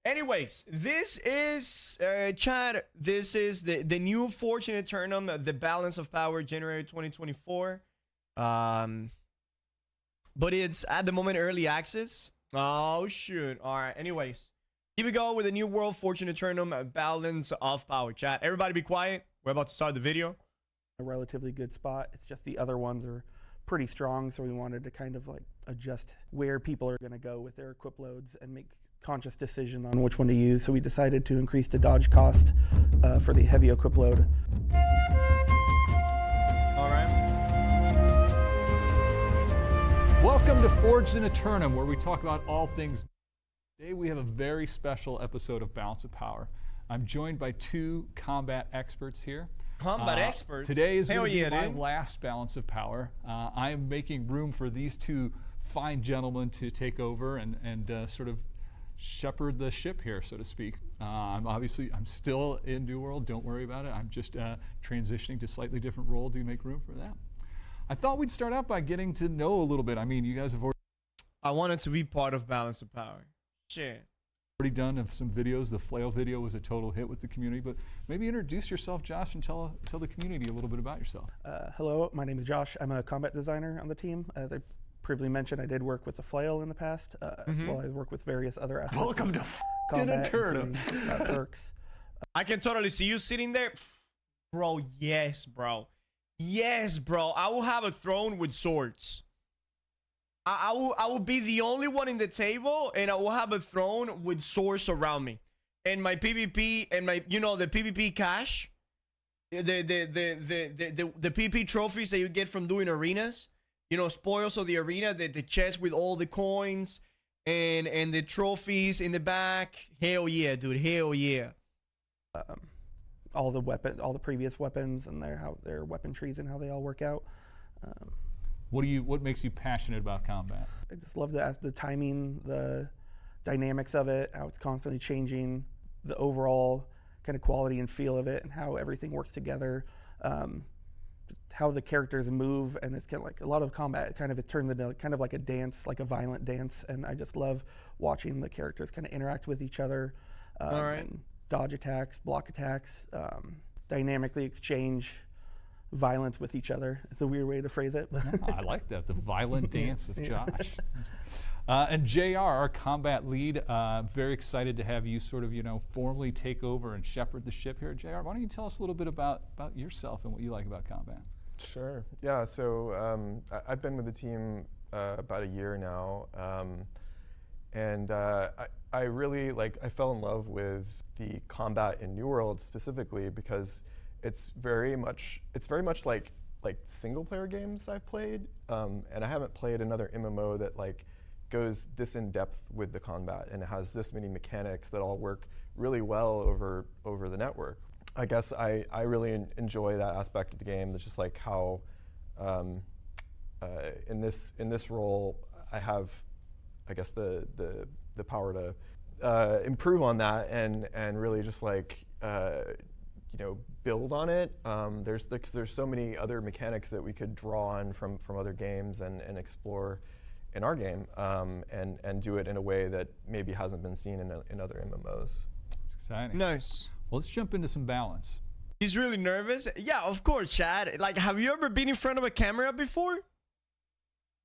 Anyways, this is Chad. This is the new Fortune Eternum, the Balance of Power, January 2024. But it's at the moment early access. Oh shoot! All right. Anyways, here we go with the new World Fortune Eternum, Balance of Power. Chat. Everybody, be quiet. We're about to start the video. A relatively good spot. It's just the other ones are pretty strong, so we wanted to kind of like adjust where people are going to go with their equip loads and make conscious decision on which one to use. So we decided to increase the dodge cost for the heavy equip load. All right. Welcome to Forged in Eternum, where we talk about all things. Today we have a very special episode of Balance of Power. I'm joined by two combat experts here. Combat experts? Today is going to be my dude. last Balance of Power. I am making room for these two fine gentlemen to take over and sort of shepherd the ship here, so to speak. I'm still in New World. Don't worry about it. I'm just transitioning to a slightly different role to make room for that. I thought we'd start out by getting to know a little bit. I mean, you guys have I wanted to be part of Balance of Power. Shit. already done some videos. The flail video was a total hit with the community, but maybe introduce yourself, Josh, and tell the community a little bit about yourself. Hello, my name is Josh. I'm a combat designer on the team. As I previously mentioned, I did work with the flail in the past, as well as I work with various other aspects. Welcome to combat, Eternum. including, perks. I can totally see you sitting there. Bro, yes, bro. Yes, bro. I will have a throne with swords. I will be the only one in the table, and I will have a throne with swords around me. And my PvP and my, you know, the PvP cash, the PvP trophies that you get from doing arenas, you know, spoils of the arena, the chest with all the coins and the trophies in the back. Hell yeah, dude. Hell yeah. All the previous weapons and their weapon trees and how they all work out. What makes you passionate about combat? I just love the timing, the dynamics of it, how it's constantly changing, the overall kind of quality and feel of it, and how everything works together, how the characters move, and it's kind of like a lot of combat. It turns into kind of like a dance, like a violent dance, and I just love watching the characters kind of interact with each other, and dodge attacks, block attacks, dynamically exchange violence with each other. It's a weird way to phrase it. But I like that, the violent dance of Josh. And JR, our combat lead, very excited to have you sort of, formally take over and shepherd the ship here. JR, why don't you tell us a little bit about yourself and what you like about combat? Sure. Yeah, so I've been with the team about a year now. And I really, I fell in love with the combat in New World specifically because it's very much like single player games I've played, and I haven't played another MMO that goes this in depth with the combat and it has this many mechanics that all work really well over the network. I guess I really enjoy that aspect of the game. It's just how in this role I have, I guess, the power to improve on that and really just build on it. There's so many other mechanics that we could draw on from other games and explore in our game, and do it in a way that maybe hasn't been seen in other MMOs. It's exciting. Nice. Well, let's jump into some balance. He's really nervous. Yeah, of course, Chad. Have you ever been in front of a camera before?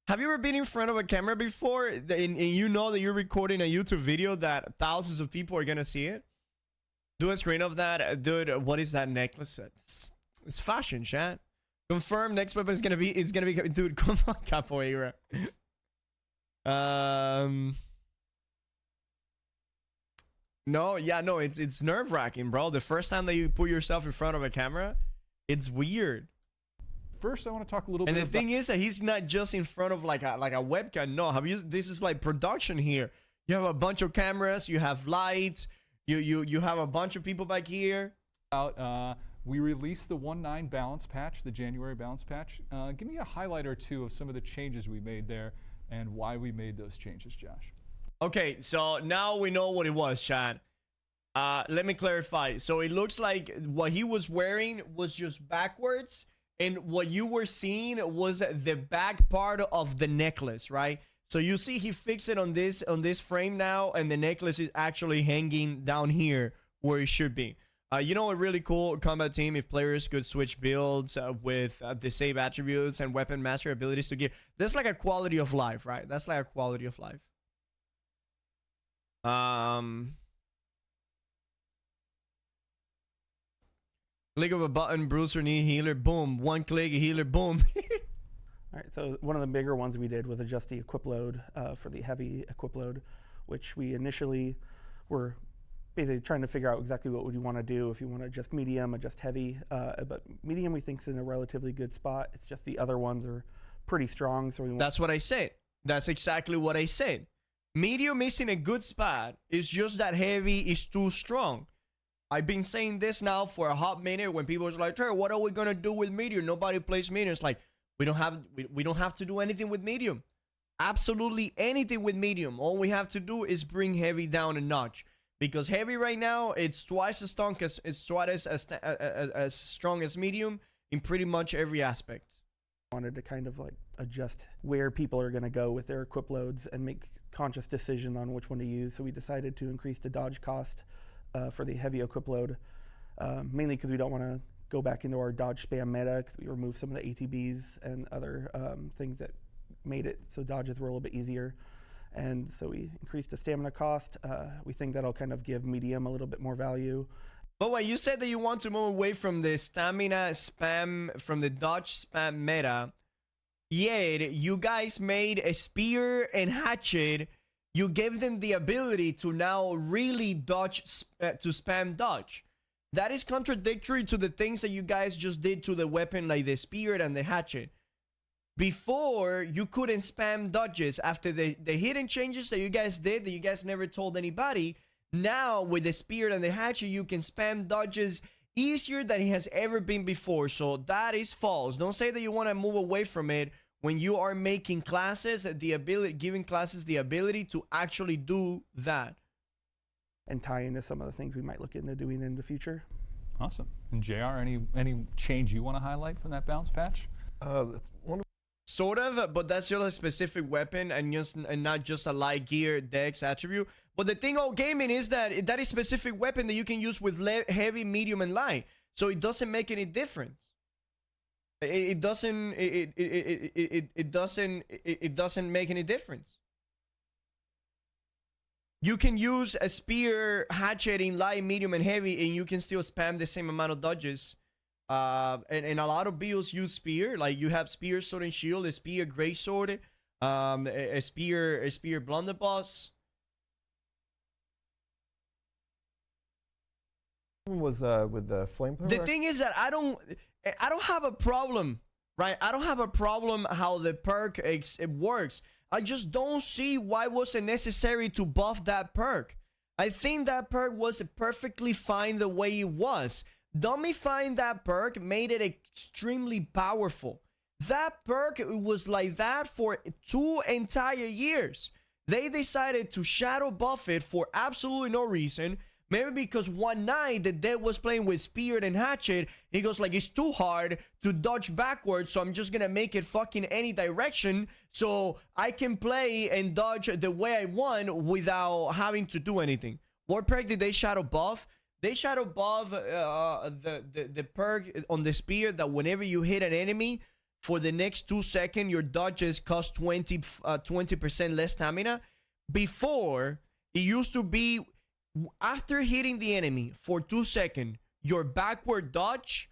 Have you ever been in front of a camera before and you know that you're recording a YouTube video that thousands of people are gonna see it? Do a screen of that. Dude, what is that necklace? It's fashion, chat. Confirm next weapon is gonna be, dude, come on, capoeira. No, it's nerve-wracking, bro. The first time that you put yourself in front of a camera, it's weird. First, I want to talk a little bit about... And the thing is that he's not just in front of like a webcam. No, this is like production here. You have a bunch of cameras, you have lights, you have a bunch of people back here. We released the 1.9 balance patch, the January balance patch. Give me a highlight or two of some of the changes we made there and why we made those changes, Josh. Okay, so now we know what it was, Chad. Let me clarify. So it looks like what he was wearing was just backwards, and what you were seeing was the back part of the necklace, right? So you see he fixed it on this frame now, and the necklace is actually hanging down here where it should be. You know, a really cool combat team if players could switch builds with the save attributes and weapon master abilities to gear. That's like a quality of life, right? That's like a quality of life. Click of a button, bruiser, need healer, boom. One click, healer, boom. All right, so one of the bigger ones we did was adjust the equip load for the heavy equip load, which we initially were basically trying to figure out exactly what would you want to do, if you want to adjust medium, adjust heavy. But medium we think is in a relatively good spot. It's just the other ones are pretty strong. So that's what I said. That's exactly what I said. Medium is in a good spot. It's just that heavy is too strong. I've been saying this now for a hot minute when people are like, hey, what are we going to do with medium? Nobody plays medium. It's like, we don't have to do anything with medium. Absolutely anything with medium. All we have to do is bring heavy down a notch. Because heavy right now, it's twice as strong as strong as medium in pretty much every aspect. Wanted to kind of like adjust where people are going to go with their equip loads and make conscious decision on which one to use. So we decided to increase the dodge cost for the heavy equip load, mainly because we don't want to go back into our dodge spam meta, because we removed some of the ATBs and other things that made it so dodges were a little bit easier. And so we increased the stamina cost. We think that'll kind of give medium a little bit more value. But wait, you said that you want to move away from the stamina spam, from the dodge spam meta. Yet, you guys made a spear and hatchet. You gave them the ability to now really dodge, to spam dodge. That is contradictory to the things that you guys just did to the weapon, like the spear and the hatchet. Before, you couldn't spam dodges. After the hidden changes that you guys did, that you guys never told anybody, now with the spear and the hatchet, you can spam dodges easier than it has ever been before. So that is false. Don't say that you want to move away from it when you are making classes, giving classes the ability to actually do that. And tie into some of the things we might look into doing in the future. Awesome. And JR, any change you want to highlight from that bounce patch? That's one of Sort of, but that's just a specific weapon and not just a light gear dex attribute. But the thing of gaming is that that is a specific weapon that you can use with heavy, medium, and light. So it doesn't make any difference. It doesn't make any difference. You can use a spear, hatchet in light, medium, and heavy, and you can still spam the same amount of dodges. And a lot of builds use spear. Like you have spear, sword, and shield, a spear, great sword, a spear, blunderbuss. was with the flamethrower. The thing is that I don't have a problem, right? I don't have a problem how the perk it works. I just don't see why was it necessary to buff that perk. I think that perk was perfectly fine the way it was. Dummyfying that perk made it extremely powerful. That perk was like that for 2 entire years. They decided to shadow buff it for absolutely no reason. Maybe because one night the dead was playing with spear and hatchet. He goes like, it's too hard to dodge backwards, so I'm just gonna make it fucking any direction so I can play and dodge the way I want without having to do anything. What perk did they shadow buff? They shadow buff the perk on the spear that whenever you hit an enemy for the next 2 seconds, your dodges cost 20% less stamina. Before, it used to be after hitting the enemy for 2 seconds, your backward dodge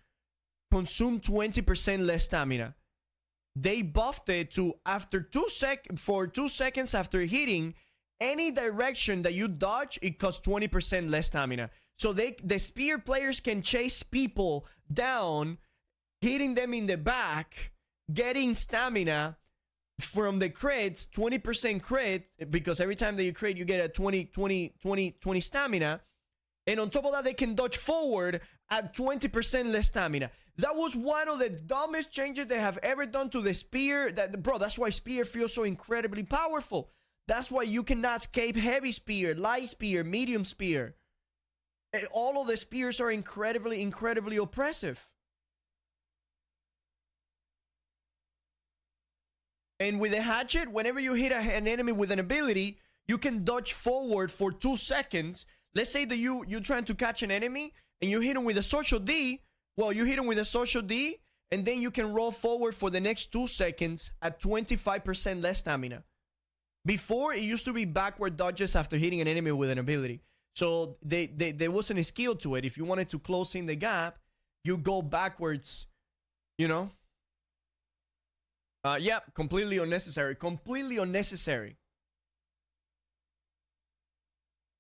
consumed 20% less stamina. They buffed it to after 2 seconds after hitting any direction that you dodge, it costs 20% less stamina. So the spear players can chase people down, hitting them in the back, getting stamina from the crits, 20% crit, because every time that you crit, you get a 20 stamina. And on top of that, they can dodge forward at 20% less stamina. That was one of the dumbest changes they have ever done to the spear. Bro, that's why spear feels so incredibly powerful. That's why you cannot escape heavy spear, light spear, medium spear. All of the spears are incredibly oppressive. And with a hatchet, whenever you hit an enemy with an ability, you can dodge forward for 2 seconds. Let's say that you're trying to catch an enemy and you hit him with a social D. Well, you hit him with a social D, and then you can roll forward for the next 2 seconds at 25% less stamina. Before, it used to be backward dodges after hitting an enemy with an ability. So there wasn't a skill to it. If you wanted to close in the gap, you go backwards, you know? Yeah, completely unnecessary. Completely unnecessary.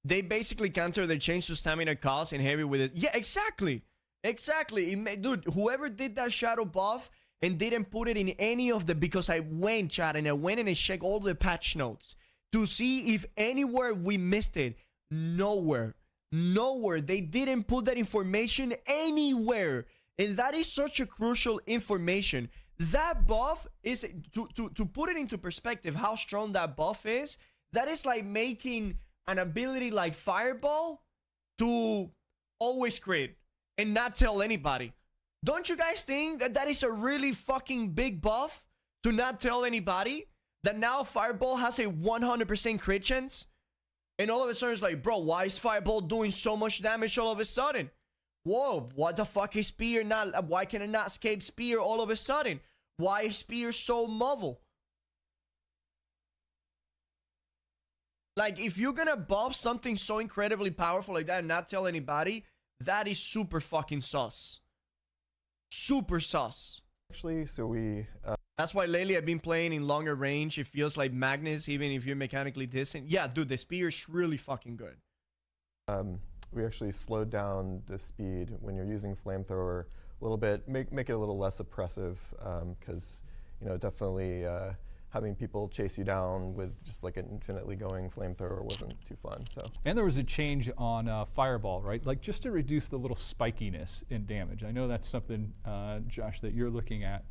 They basically counter the change to stamina cost in heavy with it. Yeah, exactly. Exactly. Dude, whoever did that shadow buff and didn't put it in any of the... Because I went, chat, and I went and I checked all the patch notes to see if anywhere we missed it. Nowhere. Nowhere. They didn't put that information anywhere. And that is such a crucial information. That buff is... To put it into perspective, how strong that buff is, that is like making an ability like Fireball to always crit and not tell anybody. Don't you guys think that that is a really fucking big buff to not tell anybody? That now Fireball has a 100% crit chance? And all of a sudden it's like, bro, why is Fireball doing so much damage all of a sudden? Whoa, what the fuck is Spear not... Why can it not escape Spear all of a sudden? Why is Spear so mobile? Like, if you're gonna buff something so incredibly powerful like that and not tell anybody, that is super fucking sus. Super sus. Actually, so we... That's why lately I've been playing in longer range. It feels like Magnus, even if you're mechanically decent. Yeah, dude, the Spear's really fucking good. We actually slowed down the speed when you're using Flamethrower a little bit, make it a little less oppressive, because, you know, definitely having people chase you down with just like an infinitely going Flamethrower wasn't too fun. So. And there was a change on Fireball, right? Like just to reduce the little spikiness in damage. I know that's something, Josh, that you're looking at.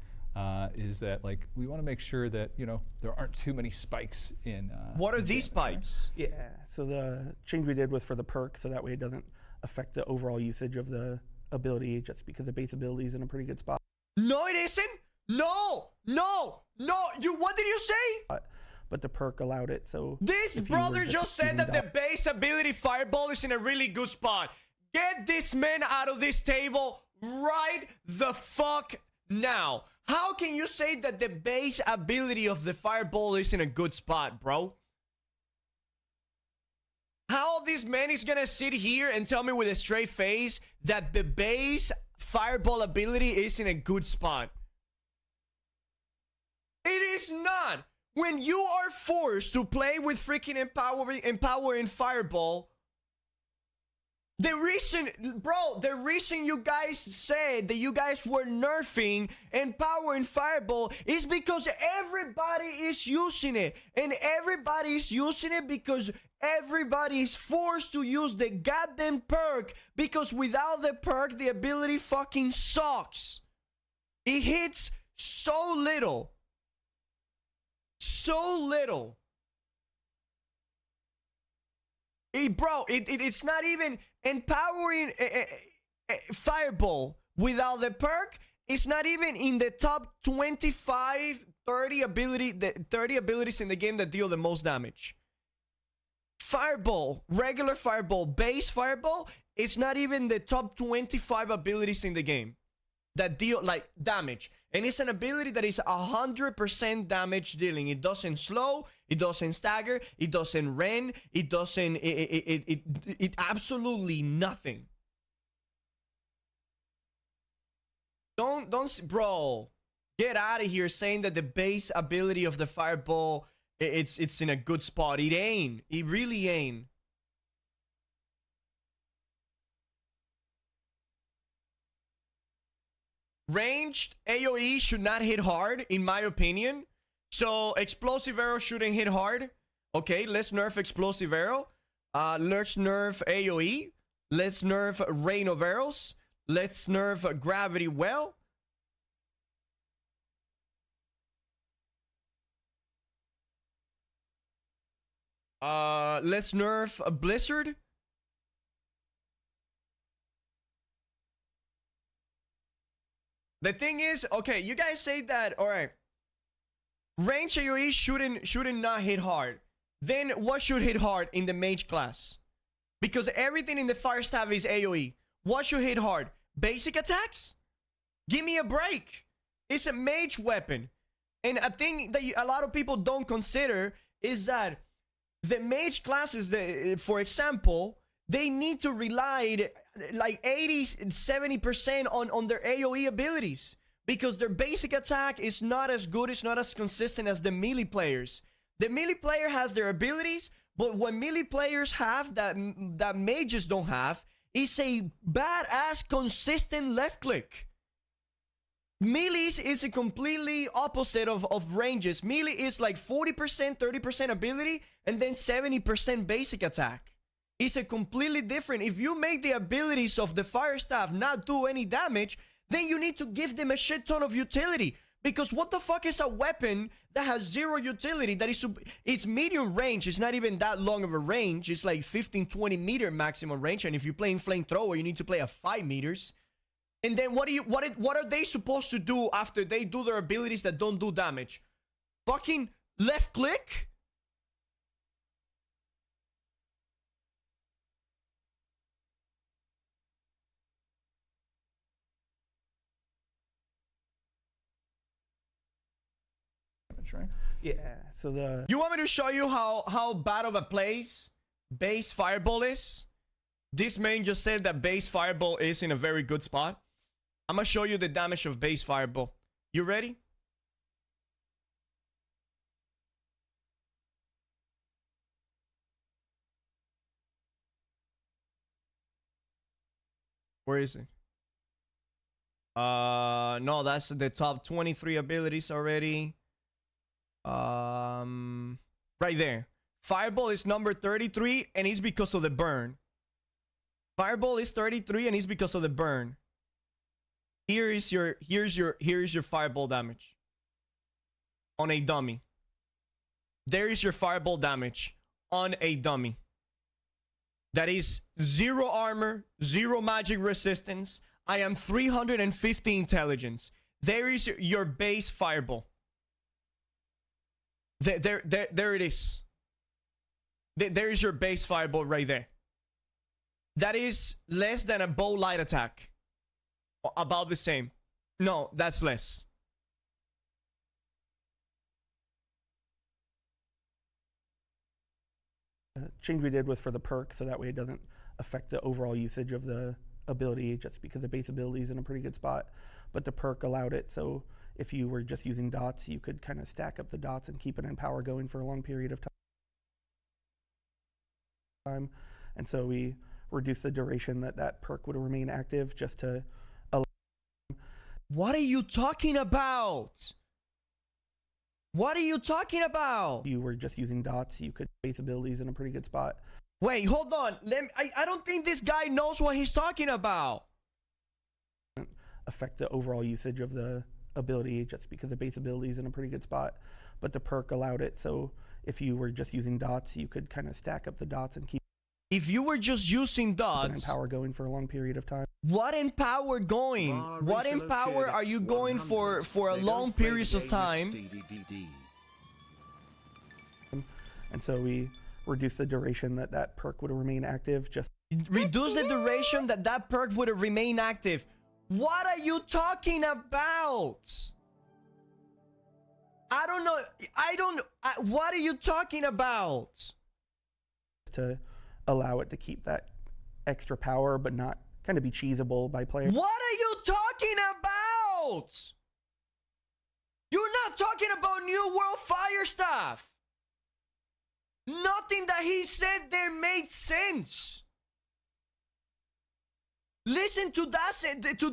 Is that like we want to make sure that, you know, there aren't too many spikes in what are these spikes? Yeah, so the change we did was for the perk, so that way it doesn't affect the overall usage of the ability, just because the base ability is in a pretty good spot. No, it isn't. No. What did you say? But the perk allowed it, so... This brother just said that the base ability Fireball is in a really good spot. Get this man out of this table right the fuck now. How can you say that the base ability of the Fireball is in a good spot, bro? How this man is gonna sit here and tell me with a straight face that the base Fireball ability is in a good spot? It is not. When you are forced to play with freaking empowering Fireball, the reason you guys said that you guys were nerfing empowering Fireball is because everybody is using it. And everybody is using it because everybody is forced to use the goddamn perk, because without the perk, the ability fucking sucks. It hits so little. So little. It's not even empowering Fireball without the perk. It's not even in the top 25, 30 abilities in the game that deal the most damage. Fireball, regular Fireball, base Fireball, it's not even the top 25 abilities in the game that deal like damage. And it's an ability that is 100% damage dealing. It doesn't slow, it doesn't stagger, it doesn't rend, it doesn't, it absolutely nothing. Don't, bro, get out of here saying that the base ability of the Fireball, it's in a good spot. It ain't. It really ain't. Ranged AoE should not hit hard, in my opinion. So explosive arrow shouldn't hit hard. Okay, let's nerf explosive arrow. Let's nerf AoE. Let's nerf rain of arrows. Let's nerf gravity well. Let's nerf a blizzard. The thing is, okay, you guys say that, all right. Range AoE shouldn't not hit hard. Then what should hit hard in the mage class? Because everything in the fire staff is AoE. What should hit hard? Basic attacks? Give me a break. It's a mage weapon. And a thing that a lot of people don't consider is that the mage classes, for example, they need to rely like 80-70% on their AoE abilities. Because their basic attack is not as good, it's not as consistent as the melee players. The melee player has their abilities, but what melee players have that mages don't have is a badass consistent left click. Melees is a completely opposite of ranges. Melee is like 40%, 30% ability, and then 70% basic attack. It's a completely different. If you make the abilities of the fire staff not do any damage, then you need to give them a shit ton of utility. Because what the fuck is a weapon that has zero utility? That is, it's medium range. It's not even that long of a range. It's like 15-20 meter maximum range. And if you're playing flamethrower, you need to play at 5 meters. And then what are they supposed to do after they do their abilities that don't do damage? Fucking left click? Right? Yeah. So you want me to show you how bad of a place base fireball is? This man just said that base fireball is in a very good spot. I'm gonna show you the damage of base fireball. You ready? Where is it? No, that's the top 23 abilities already. Right there. Fireball is number 33, and it's because of the burn. Fireball is 33, and it's because of the burn. Here's your fireball damage on a dummy. There is your fireball damage on a dummy. That is 0 armor, 0 magic resistance. I am 350 intelligence. There is your base fireball. There it is. There is your base fireball right there. That is less than a bow light attack. About the same. No, that's less. change we did was for the perk, so that way it doesn't affect the overall usage of the ability, just because the base ability is in a pretty good spot. But the perk allowed it, so if you were just using dots, you could kind of stack up the dots and keep it in power going for a long period of time. And so we reduced the duration that perk would remain active, just to allow. What are you talking about? What are you talking about? If you were just using dots, you could base abilities in a pretty good spot. Wait, hold on. I don't think this guy knows what he's talking about. Affect the overall usage of the ability, just because the base ability is in a pretty good spot. But the perk allowed it, so if you were just using dots, you could kind of stack up the dots and keep. If you were just using dots, and power going for a long period of time. What in power going? What in power are you going for a long periods of time? And so we reduced the duration that perk would remain active. Just reduce the duration that perk would remain active. What are you talking about? I don't know. What are you talking about? To allow it to keep that extra power, but not kind of be cheesable by players. What are you talking about? You're not talking about New World Fire stuff. Nothing that he said there made sense. Listen to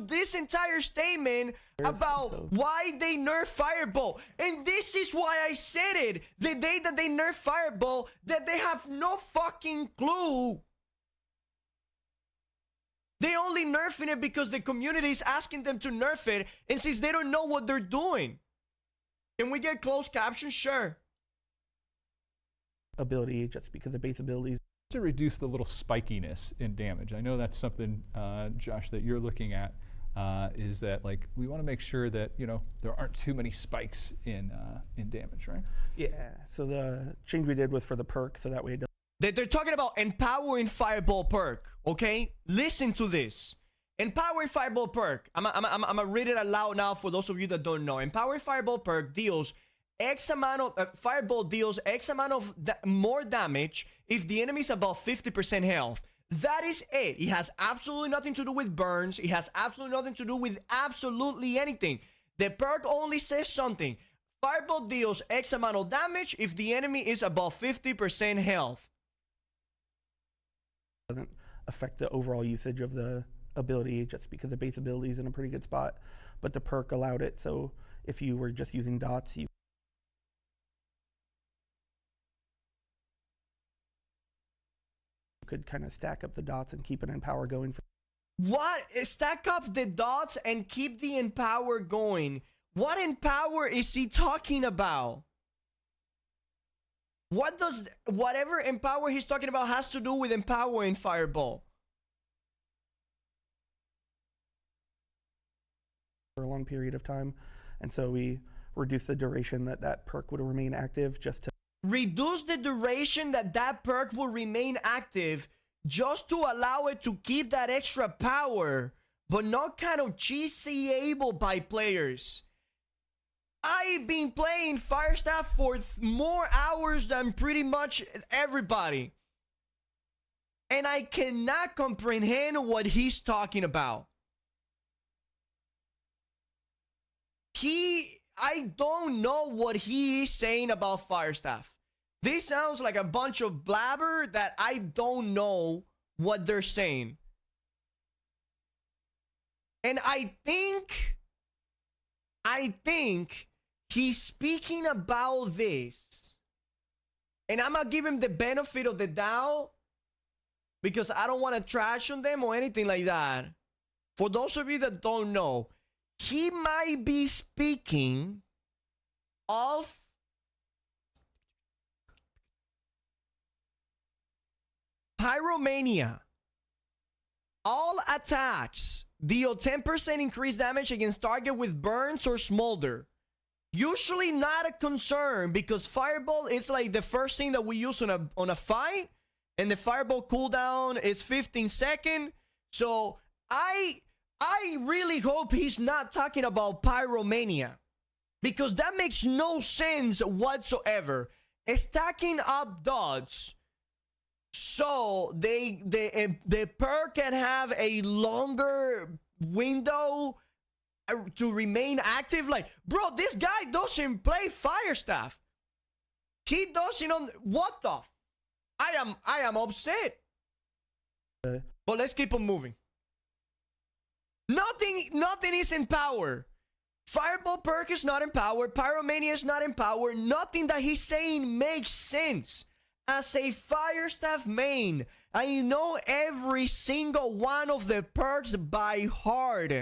this entire statement about why they nerf Fireball. And this is why I said it. The day that they nerf Fireball, that they have no fucking clue. They only nerfing it because the community is asking them to nerf it, and since they don't know what they're doing. Can we get closed caption? Sure. Ability, just because the base abilities. To reduce the little spikiness in damage. I know that's something, Josh, that you're looking at. is that like we want to make sure that there aren't too many spikes in damage, right? Yeah. So the change we did was for the perk, so that way it doesn't. They're talking about empowering fireball perk. Okay, listen to this. Empowering fireball perk. I'm gonna read it aloud now for those of you that don't know. Empowering fireball perk deals X amount of fireball deals X amount of more damage if the enemy is above 50% health. That is it. It has absolutely nothing to do with burns. It has absolutely nothing to do with absolutely anything. The perk only says something. Fireball deals X amount of damage if the enemy is above 50% health. Doesn't affect the overall usage of the ability, just because the base ability is in a pretty good spot. But the perk allowed it, so if you were just using dots, you could kind of stack up the dots and keep an empower going. What? Stack up the dots and keep the empower going. What empower is he talking about? What does whatever empower he's talking about has to do with empowering fireball? For a long period of time, and so we reduced the duration that perk would remain active, just to reduce the duration that perk will remain active, just to allow it to keep that extra power, but not kind of cheesy-able by players. I've been playing Firestaff for more hours than pretty much everybody, and I cannot comprehend what he's talking about. I don't know what he is saying about Firestaff. This sounds like a bunch of blabber that I don't know what they're saying. And I think he's speaking about this. And I'm gonna give him the benefit of the doubt because I don't want to trash on them or anything like that. For those of you that don't know, he might be speaking of Pyromania. All attacks deal 10% increased damage against target with burns or smolder. Usually not a concern because fireball is like the first thing that we use on a fight, and the fireball cooldown is 15 seconds. So I really hope he's not talking about Pyromania, because that makes no sense whatsoever. Stacking up dots so the perk can have a longer window to remain active. Like, bro, this guy doesn't play Firestaff. He doesn't. What the? I am upset. But let's keep on moving. Nothing is in power. Fireball perk is not in power. Pyromania is not in power. Nothing that he's saying makes sense. As a Firestaff main, I know every single one of the perks by heart.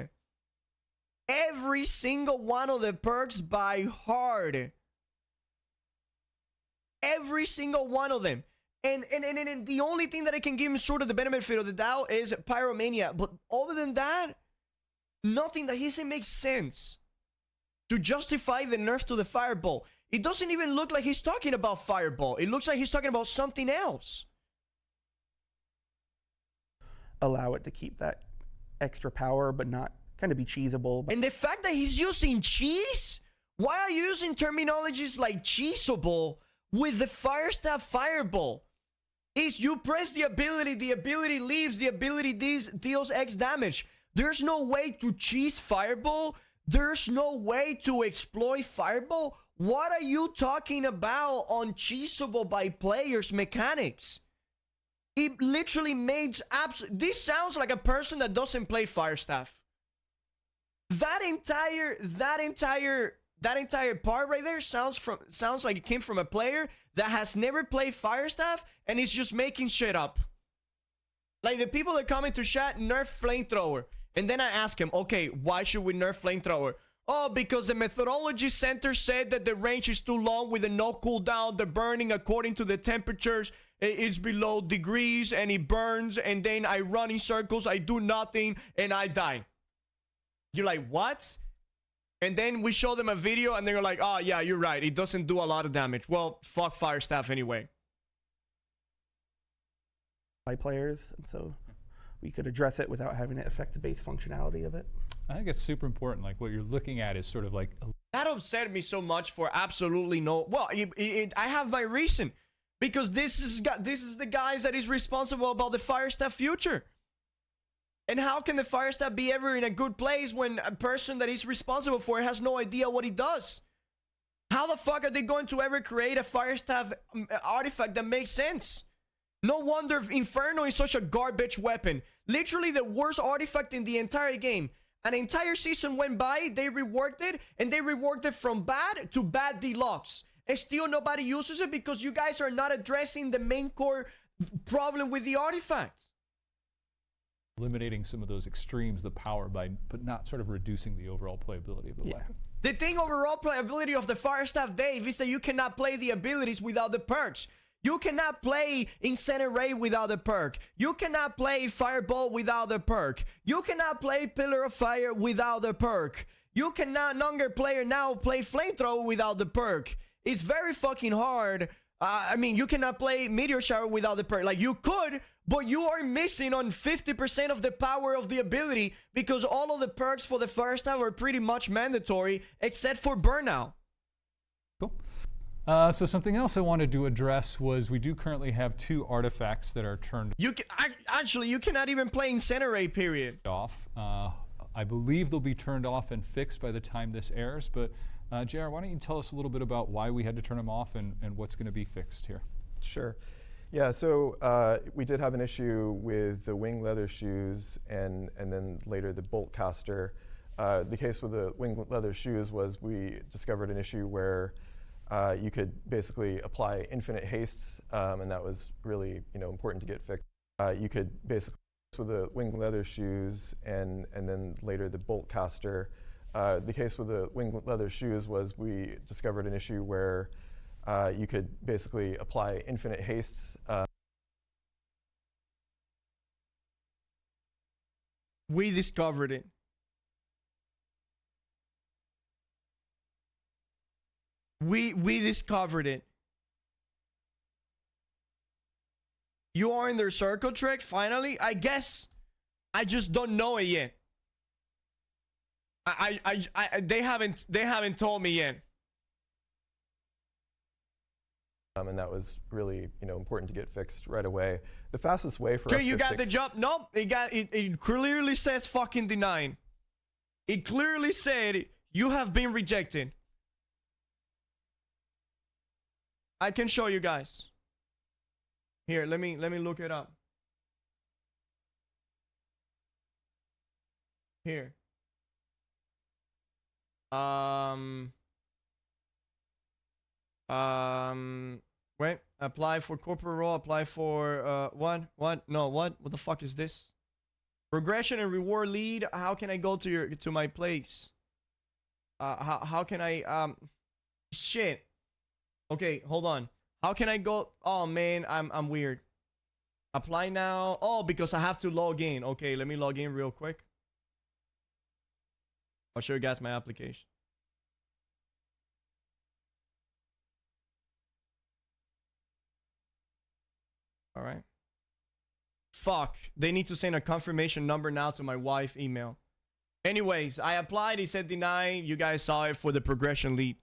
Every single one of the perks by heart. Every single one of them. And the only thing that I can give him sort of the benefit of the doubt is Pyromania. But other than that, nothing that he said makes sense to justify the nerf to the fireball. It doesn't even look like he's talking about fireball. It looks like he's talking about something else. allow it to keep that extra power, but not kind of be cheesable. And the fact that he's using cheese? Why are you using terminologies like cheesable with the Firestaff Fireball? Is you press the ability leaves, the ability deals X damage. There's no way to cheese Fireball. There's no way to exploit Fireball. What are you talking about on cheesable by players mechanics? It literally makes this sounds like a person that doesn't play Firestaff. That entire part right there sounds like it came from a player that has never played Firestaff and is just making shit up. Like the people that come into chat, nerf flamethrower. And then I ask him, okay, why should we nerf flamethrower? Oh, because the methodology center said that the range is too long with a no cooldown. The burning according to the temperatures is below degrees and it burns. And then I run in circles, I do nothing, and I die. You're like, what? And then we show them a video and they're like, oh yeah, you're right. It doesn't do a lot of damage. Well, fuck Fire Staff anyway. Players, and so we could address it without having it affect the base functionality of it. I think it's super important. Like what you're looking at is sort of like That upset me so much for absolutely no. Well, I have my reason, because this is the guys that is responsible about the Fire Staff future. And how can the Fire Staff be ever in a good place when a person that is responsible for it has no idea what he does? How the fuck are they going to ever create a Fire Staff artifact that makes sense? No wonder Inferno is such a garbage weapon. Literally the worst artifact in the entire game. An entire season went by, they reworked it, and they reworked it from bad to bad deluxe. And still nobody uses it because you guys are not addressing the main core problem with the artifact. eliminating some of those extremes, the power, but not sort of reducing the overall playability of the weapon. The thing overall playability of the Fire Staff, Dave, is that you cannot play the abilities without the perks. You cannot play Incinerate without the perk. You cannot play Fireball without the perk. You cannot play Pillar of Fire without the perk. You cannot, younger player now, play Flamethrower without the perk. It's very fucking hard. I mean, you cannot play Meteor Shower without the perk. Like, you could, but you are missing on 50% of the power of the ability because all of the perks for the Fire Staff are pretty much mandatory, except for Burnout. Cool. So something else I wanted to address was we do currently have 2 artifacts that are turned You can, actually, you cannot even play Incinerate, period. off. I believe they'll be turned off and fixed by the time this airs, but JR, why don't you tell us a little bit about why we had to turn them off and what's going to be fixed here? Sure. Yeah, so we did have an issue with the wing leather shoes and then later the bolt caster. The case with the wing leather shoes was we discovered an issue where you could basically apply infinite haste, and that was really important to get fixed. You could basically, with the wing leather shoes and then later the bolt caster. The case with the wing leather shoes was we discovered an issue where you could basically apply infinite hastes. We discovered it. We discovered it. You are in their circle, Trick, finally? I guess. I just don't know it yet. They haven't told me yet. And that was really important to get fixed right away. The fastest way for us You to got fix the jump? Nope. It clearly says fucking denied. It clearly said you have been rejected. I can show you guys. Here, let me look it up. Here. Wait, apply for corporate role, apply for what the fuck is this? Progression and reward lead. How can I go to my place? How can I shit. Okay, hold on. How can I go? Oh man, I'm weird. Apply now. Oh, because I have to log in. Okay, let me log in real quick. I'll show you guys my application. All right. Fuck. They need to send a confirmation number now to my wife email. Anyways, I applied. He said deny. You guys saw it for the progression lead.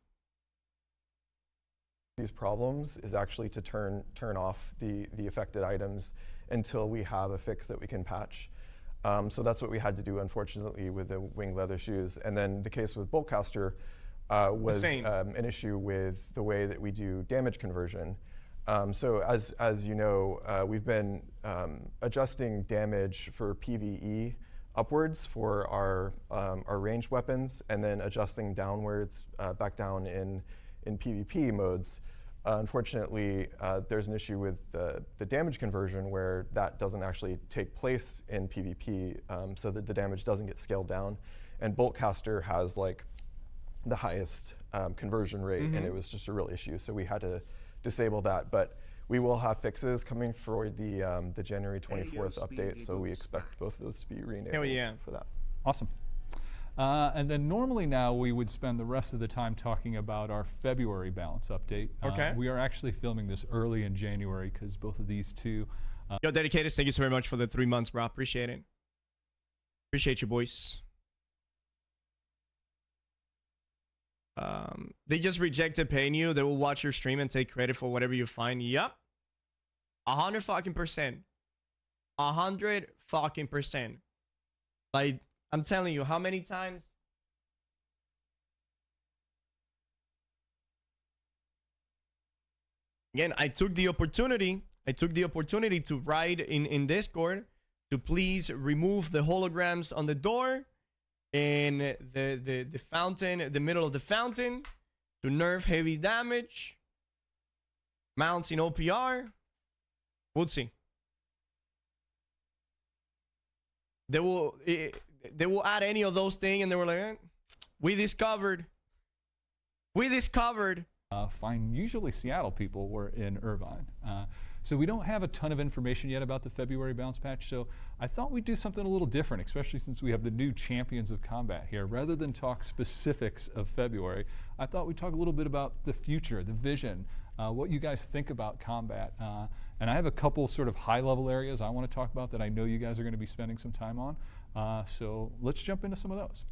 these problems is actually to turn off the affected items until we have a fix that we can patch. So that's what we had to do, unfortunately, with the wing leather shoes. And then the case with Boltcaster was an issue with the way that we do damage conversion. So as you know, we've been adjusting damage for PvE upwards for our ranged weapons, and then adjusting downwards back down in PvP modes. Unfortunately, there's an issue with the damage conversion where that doesn't actually take place in PvP, so that the damage doesn't get scaled down. And Boltcaster has like the highest conversion rate, and it was just a real issue. So we had to disable that, but we will have fixes coming for the January 24th update. So we expect both of those to be re-enabled for that. Awesome. And then normally now we would spend the rest of the time talking about our February balance update. Okay. We are actually filming this early in January because both of these two. Yo, Dedicators, thank you so very much for the 3 months, bro. Appreciate it. Appreciate you, boys. They just rejected paying you. They will watch your stream and take credit for whatever you find. Yep. 100 fucking percent. 100 fucking percent. Like, I'm telling you, how many times? Again, I took the opportunity to write in Discord to please remove the holograms on the door and the fountain, the middle of the fountain, to nerf heavy damage, mounts in OPR. We'll see. They will add any of those things, and they were like, we discovered. Find usually Seattle people were in Irvine. So we don't have a ton of information yet about the February bounce patch, so I thought we'd do something a little different, especially since we have the new champions of combat here. Rather than talk specifics of February, I thought we'd talk a little bit about the future, the vision, what you guys think about combat. And I have a couple sort of high-level areas I want to talk about that I know you guys are going to be spending some time on. So let's jump into some of those.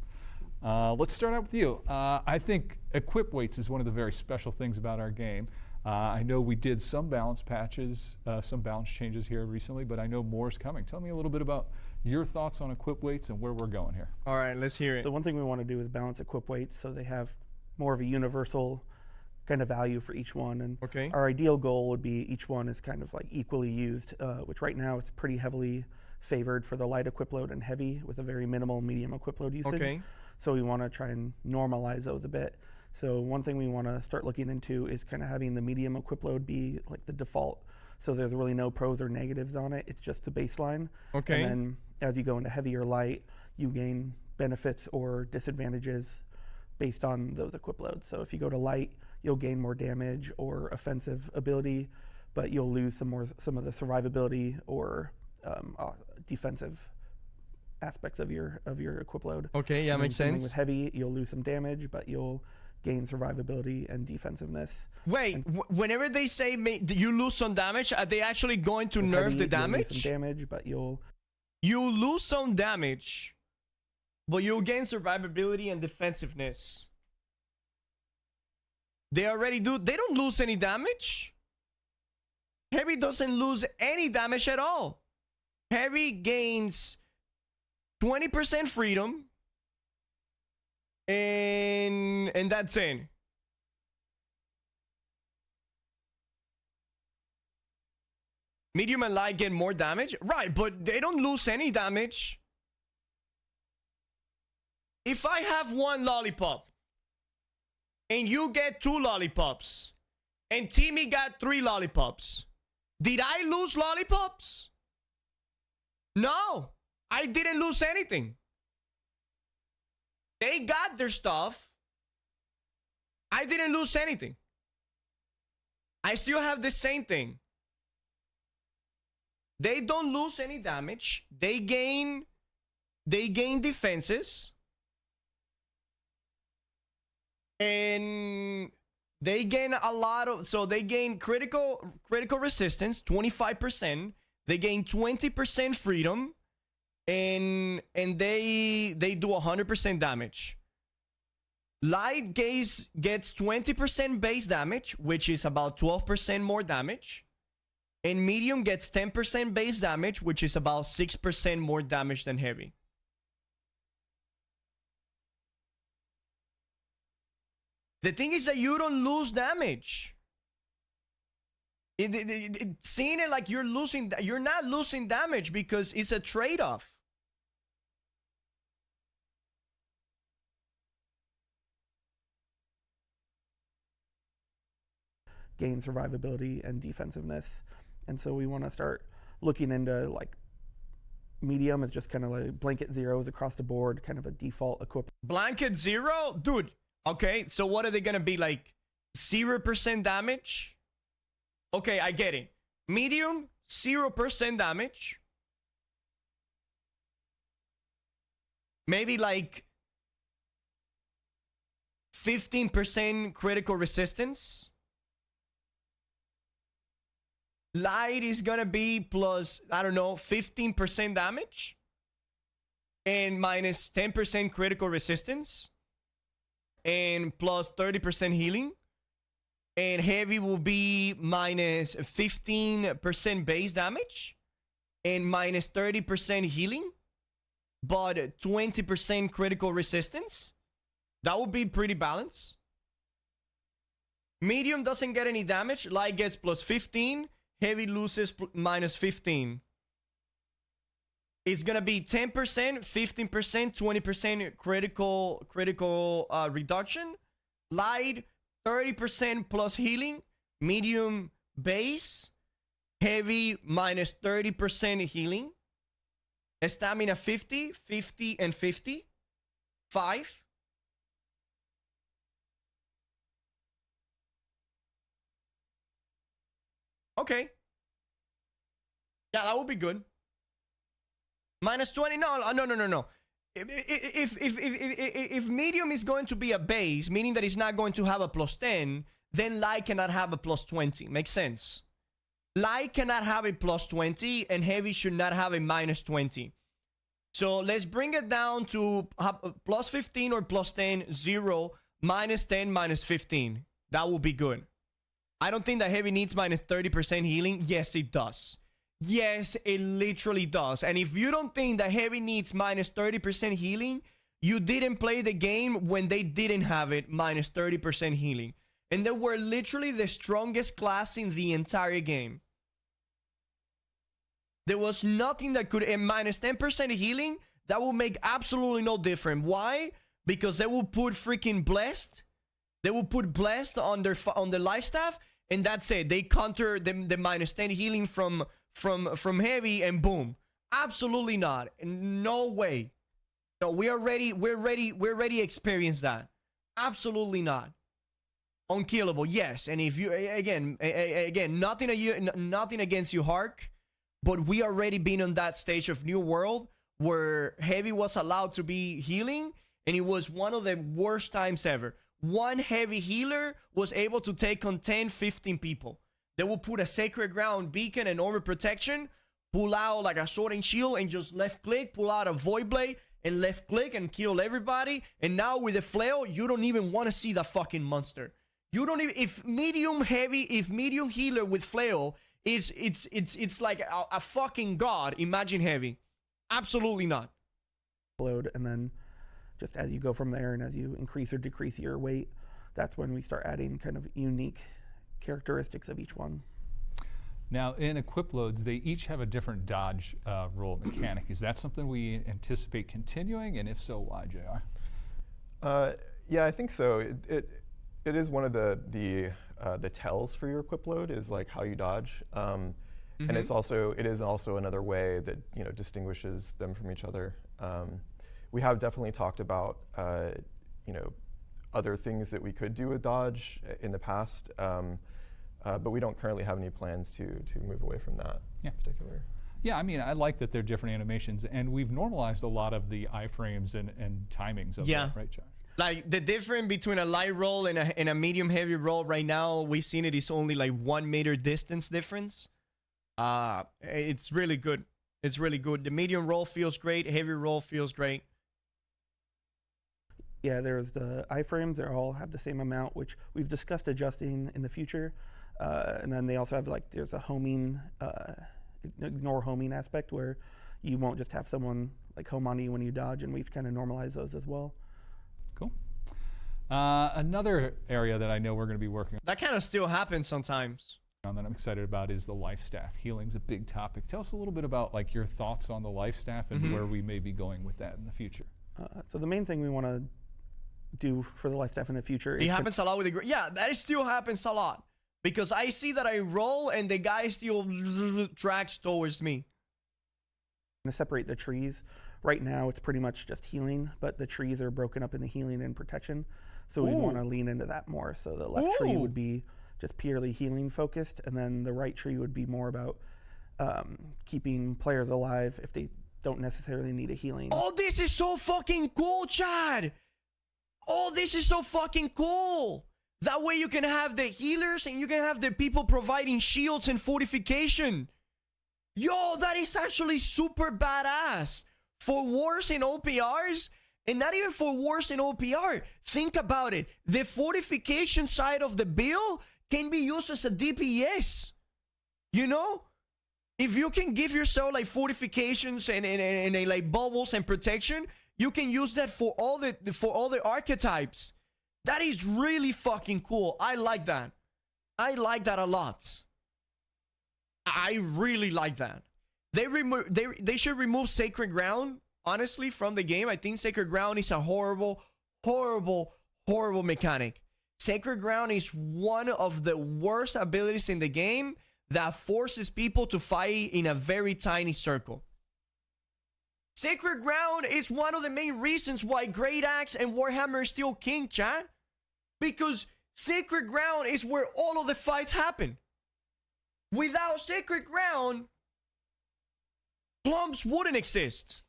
Let's start out with you. I think equip weights is one of the very special things about our game. I know we did some balance patches, some balance changes here recently, but I know more is coming. Tell me a little bit about your thoughts on equip weights and where we're going here. All right, let's hear it. So one thing we want to do is balance equip weights so they have more of a universal kind of value for each one. And Okay. our ideal goal would be each one is kind of like equally used, which right now it's pretty heavily favored for the light equip load and heavy with a very minimal medium equip load usage. Okay. So we want to try and normalize those a bit. So one thing we want to start looking into is kind of having the medium equip load be like the default. So there's really no pros or negatives on it. It's just the baseline. Okay. And then as you go into heavy or light, you gain benefits or disadvantages based on those equip loads. So if you go to light, you'll gain more damage or offensive ability, but you'll lose some of the survivability or defensive aspects of your equip load. Okay, yeah, And then makes same thing sense. With heavy, you'll lose some damage, but you'll gain survivability and defensiveness. Wait, whenever they say you lose some damage, are they actually going to With nerf heavy, the you'll lose damage? some damage, but you'll You lose some damage, but you'll gain survivability and defensiveness. They already do. They don't lose any damage. Heavy doesn't lose any damage at all. Heavy gains 20% freedom, and that's it. Medium and light get more damage, right? But they don't lose any damage. If I have 1 lollipop and you get 2 lollipops and Timmy got 3 lollipops, did I lose lollipops? No, I didn't lose anything. They got their stuff. I didn't lose anything. I still have the same thing. They don't lose any damage. They gain defenses. And they gain a lot of, so they gain critical resistance, 25%. They gain 20% freedom, and they do 100% damage. Light gets 20% base damage, which is about 12% more damage. And medium gets 10% base damage, which is about 6% more damage than heavy. The thing is that you don't lose damage. Seeing it like you're not losing damage because it's a trade-off. gain survivability and defensiveness. And so we want to start looking into like medium is just kind of like blanket zeros across the board, kind of a default equip. Blanket 0? Dude, okay, so what are they going to be, like 0% damage? Okay, I get it. Medium, 0% damage. Maybe like 15% critical resistance. Light is gonna be plus, I don't know, 15% damage and minus 10% critical resistance and plus 30% healing. And heavy will be minus 15% base damage and minus 30% healing, but 20% critical resistance. That would be pretty balanced. Medium doesn't get any damage. Light gets plus 15. Heavy loses minus 15. It's gonna be 10%, 15%, 20% critical reduction. Light 30% plus healing. Medium base. Heavy minus 30% healing. Stamina 50, 50, and 50. 5. Okay. Yeah, that would be good. Minus 20? No. If medium is going to be a base, meaning that it's not going to have a plus 10, then light cannot have a plus 20. Makes sense. Light cannot have a plus 20, and heavy should not have a minus 20. So let's bring it down to plus 15 or plus 10, 0, minus 10, minus 15. That will be good. I don't think that heavy needs minus 30% healing. Yes, it does. Yes, it literally does. And if you don't think that heavy needs minus 30% healing, you didn't play the game when they didn't have it minus 30% healing. And they were literally the strongest class in the entire game. There was nothing that could, and minus 10% healing, that will make absolutely no difference. Why? Because they will put freaking blessed. They will put blessed on their life staff, and that's it. They counter the minus 10 healing from heavy, and boom. Absolutely not. No way. No, we're ready experience that. Absolutely not. Unkillable, yes. And if you again, nothing against you, Hark, but we already been on that stage of New World where heavy was allowed to be healing, and it was one of the worst times ever. One heavy healer was able to take on 10, 15 people. They will put a Sacred Ground beacon and armor protection, pull out like a sword and shield, and just left click, pull out a void blade, and left click and kill everybody. And now with the flail, you don't even want to see the fucking monster. You don't even, if medium healer with flail it's like a fucking god. Imagine heavy. Absolutely not. Load, and then just as you go from there and as you increase or decrease your weight, that's when we start adding kind of unique characteristics of each one. Now, in equip loads, they each have a different dodge roll mechanic. Is that something we anticipate continuing? And if so, why, JR? Yeah, I think so. It is one of the tells for your equip load is like how you dodge, and it is also another way that distinguishes them from each other. We have definitely talked about other things that we could do with dodge in the past, but we don't currently have any plans to move away from that in particular. Yeah, I mean, I like that they're different animations, and we've normalized a lot of the iframes and timings of that, right, Josh? Like the difference between a light roll and a medium heavy roll right now, we've seen it is only like 1 meter distance difference. It's really good. It's really good. The medium roll feels great. Heavy roll feels great. Yeah, there's the iframes. They all have the same amount, which we've discussed adjusting in the future. And then they also have there's a homing, ignore homing aspect where you won't just have someone like home on you when you dodge, and we've kind of normalized those as well. Cool. Another area that I know we're going to be working on that kind of still happens sometimes. That I'm excited about is the life staff. Healing's a big topic. Tell us a little bit about your thoughts on the life staff and where we may be going with that in the future. So the main thing we want to do for the life staff in the future it happens a lot with the that still happens a lot, because I see that I roll and the guy still tracks towards me. To separate the trees. Right now, it's pretty much just healing, but the trees are broken up into healing and protection. So we want to lean into that more. So the left tree would be just purely healing focused, and then the right tree would be more about keeping players alive if they don't necessarily need a healing. Oh, this is so fucking cool, Chad! Oh, this is so fucking cool. That way you can have the healers and you can have the people providing shields and fortification. Yo, that is actually super badass. For wars and OPRs, and not even for wars and OPR. Think about it. The fortification side of the build can be used as a DPS. You know? If you can give yourself like fortifications and like bubbles and protection, you can use that for all the archetypes. That is really fucking cool. I like that. I like that a lot. I really like that. They should remove Sacred Ground, honestly, from the game. I think Sacred Ground is a horrible mechanic. Sacred Ground is one of the worst abilities in the game that forces people to fight in a very tiny circle. Sacred Ground is one of the main reasons why Great Axe and Warhammer is still king, chat. Because Sacred Ground is where all of the fights happen. Without Sacred Ground, clumps wouldn't exist.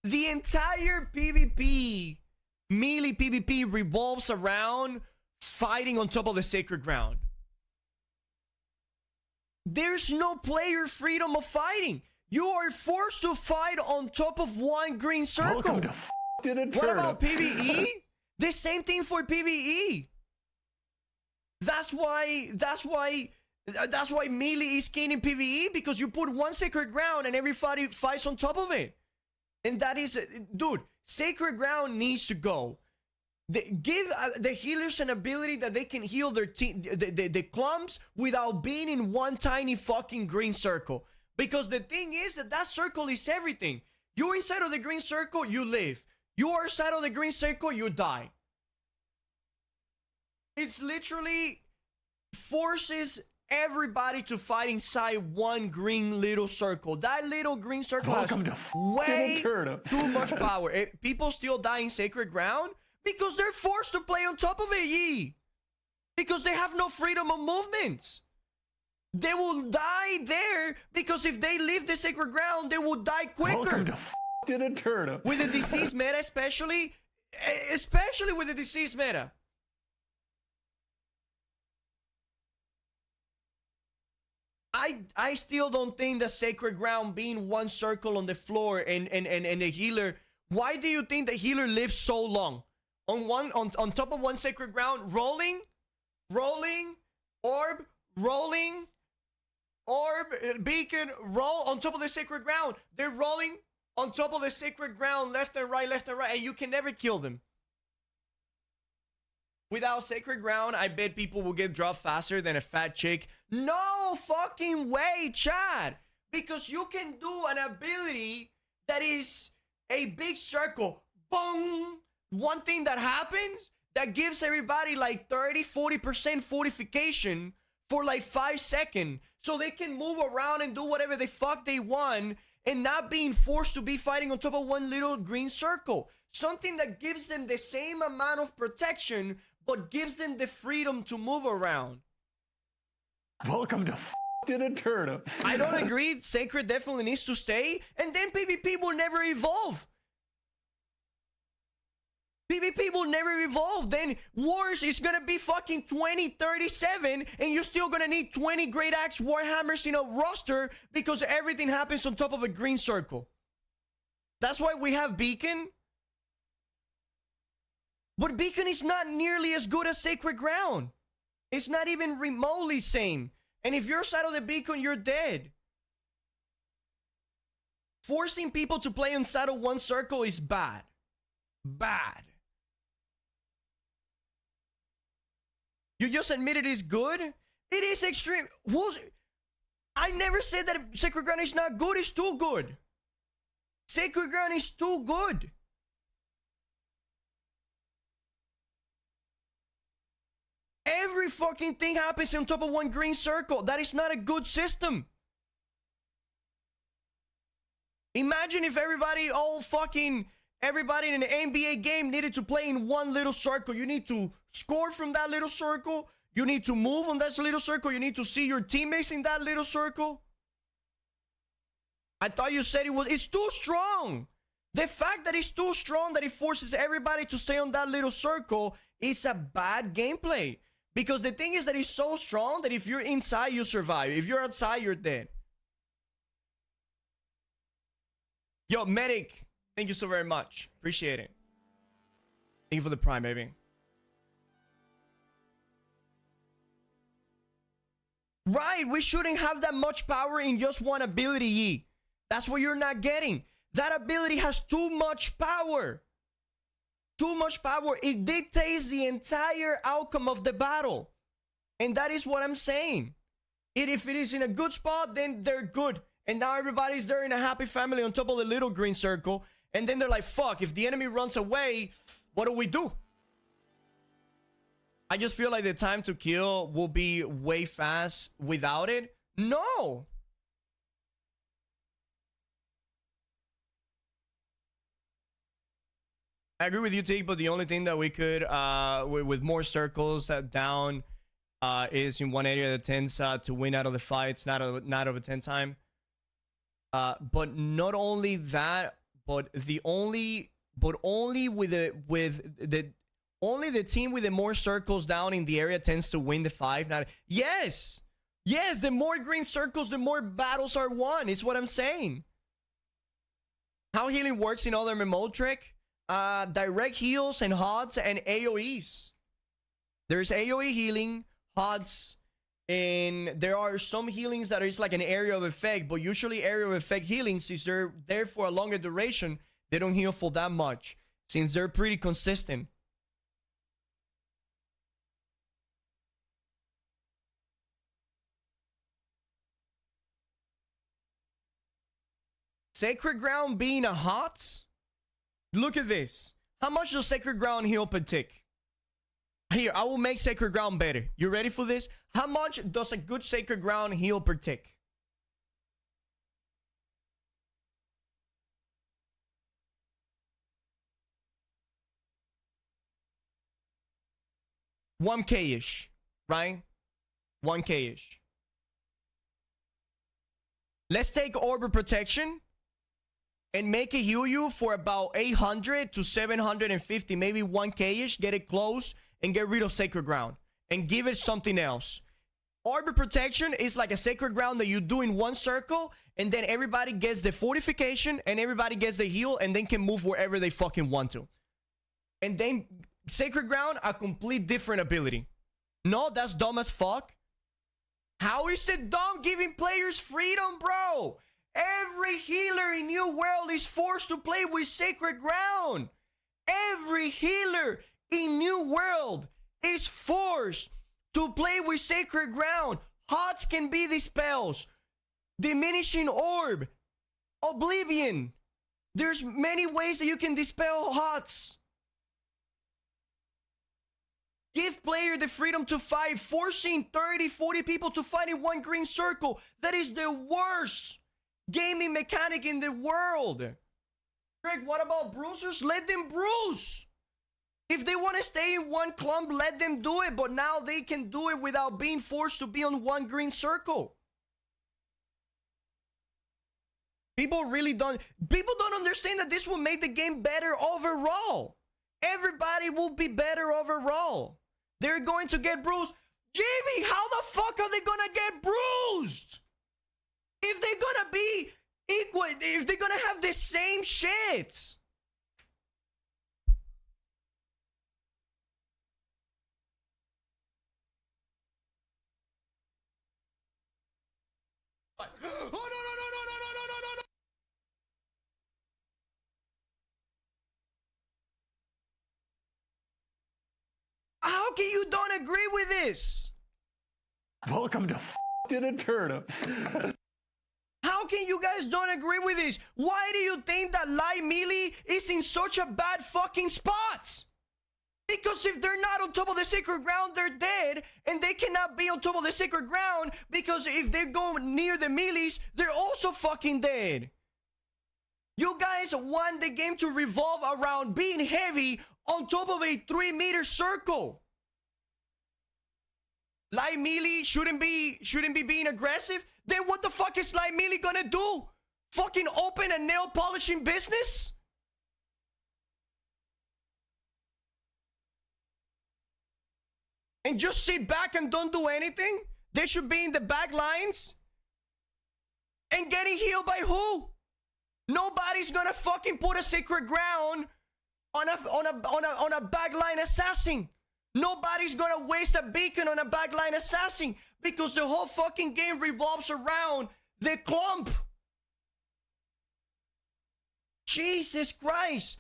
The entire PvP, melee PvP, revolves around fighting on top of the Sacred Ground. There's no player freedom of fighting. You are forced to fight on top of one green circle. Welcome to What about PvE? The same thing for PvE. That's why melee is king in PvE, because you put one Sacred Ground and everybody fights on top of it. And that is, dude, Sacred Ground needs to go. Give the healers an ability that they can heal their the clumps without being in one tiny fucking green circle. Because the thing is that circle is everything. You're inside of the green circle, you live. You are inside of the green circle, you die. It's literally forces everybody to fight inside one green little circle. That little green circle has way too much power. People still die in Sacred Ground because they're forced to play on top of it, ye. Because they have no freedom of movement. They will die there because if they leave the Sacred Ground, they will die quicker. Welcome to the turnip. With the disease meta, especially with the disease meta. I still don't think the Sacred Ground being one circle on the floor and the healer. Why do you think the healer lives so long? On top of one Sacred Ground, rolling, orb, beacon, roll on top of the Sacred Ground. They're rolling on top of the Sacred Ground, left and right, and you can never kill them. Without Sacred Ground, I bet people will get dropped faster than a fat chick. No fucking way, Chad. Because you can do an ability that is a big circle. Boom. One thing that happens that gives everybody like 30-40% fortification for like 5 seconds. So they can move around and do whatever the fuck they want and not being forced to be fighting on top of one little green circle. Something that gives them the same amount of protection but gives them the freedom to move around. Welcome to the turnip. I don't agree. Sacred definitely needs to stay, and then PvP will never evolve. PvP will never evolve. Then Wars is gonna be fucking 2037, and you're still gonna need 20 Great Axe Warhammers in a roster because everything happens on top of a green circle. That's why we have Beacon. But Beacon is not nearly as good as Sacred Ground. It's not even remotely same. And if you're side of the Beacon, you're dead. Forcing people to play inside of one circle is bad. Bad. You just admitted it's good? It is extreme. I never said that Sacred Ground is not good. It's too good. Sacred Ground is too good. Every fucking thing happens on top of one green circle. That is not a good system. Imagine if everybody in an NBA game needed to play in one little circle. You need to score from that little circle. You need to move on that little circle. You need to see your teammates in that little circle. I thought you said it's too strong. The fact that he's too strong that he forces everybody to stay on that little circle is a bad gameplay. Because the thing is that he's so strong that if you're inside, you survive. If you're outside, you're dead. Yo, Medic, thank you so very much. Appreciate it. Thank you for the prime, baby. Right, we shouldn't have that much power in just one ability, Yi. That's what you're not getting. That ability has too much power. Too much power. It dictates the entire outcome of the battle. And that is what I'm saying. If it is in a good spot, then they're good. And now everybody's there in a happy family on top of the little green circle. And then they're like, fuck, if the enemy runs away, what do? I just feel like the time to kill will be way fast without it. No. I agree with you, Teak, but the only thing that we could, with more circles down, is in one area that tends to win out of the fights, not over 10 time. But not only that, but only the team with the more circles down in the area tends to win the fight. Yes, the more green circles, the more battles are won. Is what I'm saying. How healing works in other MMO trick? Direct heals and HOTS and AoEs. There's AoE healing, HOTS, and there are some healings that is like an area of effect, but usually area of effect healings, since they're there for a longer duration, they don't heal for that much, since they're pretty consistent. Sacred Ground being a HOT? Look at this. How much does Sacred Ground heal per tick? Here, I will make Sacred Ground better. You ready for this? How much does a good Sacred Ground heal per tick? $1K-ish, right? $1K-ish. Let's take Orb of Protection and make it heal you for about 800 to 750, maybe 1K-ish. Get it close and get rid of Sacred Ground and give it something else. Orb of Protection is like a Sacred Ground that you do in one circle, and then everybody gets the fortification and everybody gets the heal and then can move wherever they fucking want to. And then Sacred Ground, a complete different ability. No, that's dumb as fuck. How is it dumb giving players freedom, bro? Every healer in New World is forced to play with Sacred Ground. Every healer in New World is forced to play with Sacred Ground. HOTS can be the spells. Diminishing Orb. Oblivion. There's many ways that you can dispel HOTS. Give player the freedom to fight. Forcing 30, 40 people to fight in one green circle. That is the worst gaming mechanic in the world. Greg, what about bruisers? Let them bruise. If they want to stay in one clump, let them do it. But now they can do it without being forced to be on one green circle. People don't understand that this will make the game better overall. Everybody will be better overall. They're going to get bruised. JV, how the fuck are they gonna get bruised? If they're gonna be equal, if they're gonna have the same shit. Oh, no. How can you don't agree with this? Welcome to f***ing a turnip. How can you guys don't agree with this? Why do you think that light melee is in such a bad fucking spot? Because if they're not on top of the Sacred Ground, they're dead. And they cannot be on top of the Sacred Ground because if they go near the melees, they're also fucking dead. You guys want the game to revolve around being heavy on top of a 3-meter circle. Light melee shouldn't be being aggressive. Then what the fuck is light melee gonna do? Fucking open a nail polishing business? and just sit back and don't do anything? They should be in the back lines and getting healed by who? Nobody's gonna fucking put a sacred ground on a backline assassin. Nobody's gonna waste a beacon on a backline assassin because the whole fucking game revolves around the clump. Jesus Christ.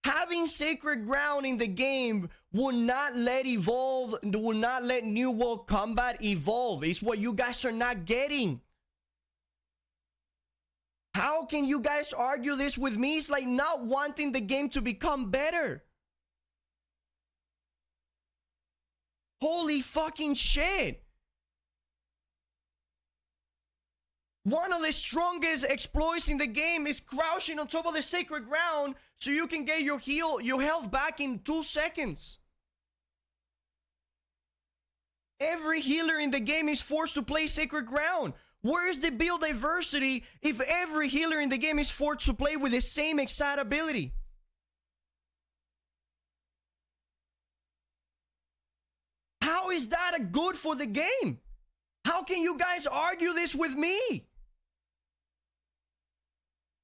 Having sacred ground in the game will not let New World Combat evolve. It's what you guys are not getting. How can you guys argue this with me? It's like not wanting the game to become better. Holy fucking shit. One of the strongest exploits in the game is crouching on top of the sacred ground so you can get your health back in 2 seconds. Every healer in the game is forced to play sacred ground. Where is the build diversity if every healer in the game is forced to play with the same exact ability? How is that good for the game? How can you guys argue this with me?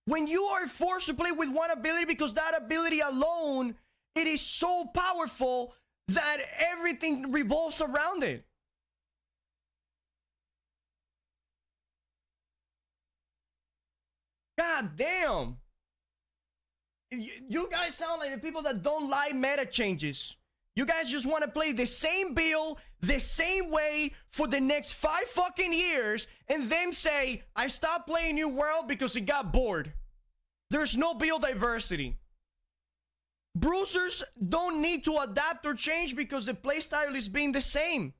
When you are forced to play with one ability because that ability alone, it is so powerful that everything revolves around it. God damn. You guys sound like the people that don't like meta changes. You guys just want to play the same build, the same way for the next 5 fucking years, and then say, I stopped playing New World because it got bored. There's no build diversity. Bruisers don't need to adapt or change because the playstyle is being the same.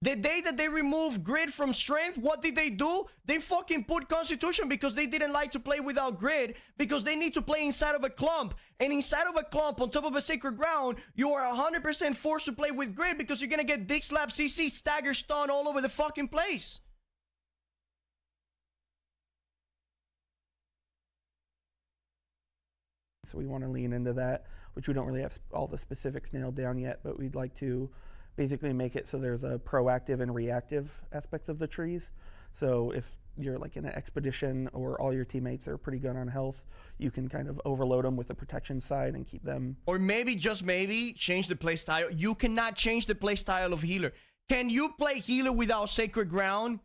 The day that they removed grid from strength, what did they do? They fucking put constitution because they didn't like to play without grid because they need to play inside of a clump. And inside of a clump on top of a sacred ground, you are 100% forced to play with grid because you're gonna get dick slap, CC, stagger, stun all over the fucking place. So we want to lean into that, which we don't really have all the specifics nailed down yet, but we'd like to basically make it so there's a proactive and reactive aspect of the trees. So if you're like in an expedition or all your teammates are pretty good on health, you can kind of overload them with the protection side and keep them. Or maybe, just maybe, change the playstyle. You cannot change the playstyle of healer. Can you play healer without sacred ground?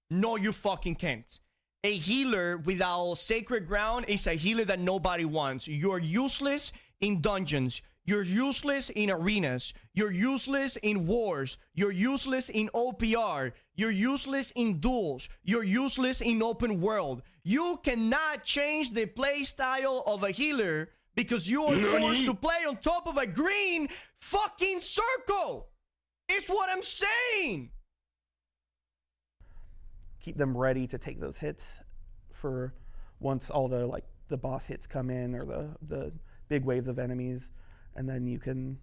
No, you fucking can't. A healer without sacred ground is a healer that nobody wants. You're useless in dungeons. You're useless in arenas. You're useless in wars. You're useless in OPR. You're useless in duels. You're useless in open world. You cannot change the play style of a healer because you are forced to play on top of a green fucking circle. It's what I'm saying. Keep them ready to take those hits for once all the boss hits come in or the big waves of enemies. And then you can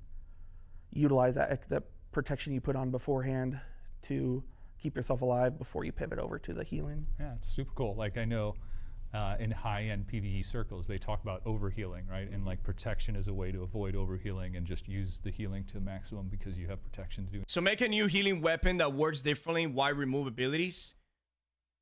utilize that protection you put on beforehand to keep yourself alive before you pivot over to the healing. Yeah, it's super cool. Like I know in high-end PvE circles, they talk about overhealing, right? And like protection is a way to avoid overhealing and just use the healing to maximum because you have protection to do. So make a new healing weapon that works differently. Why remove abilities?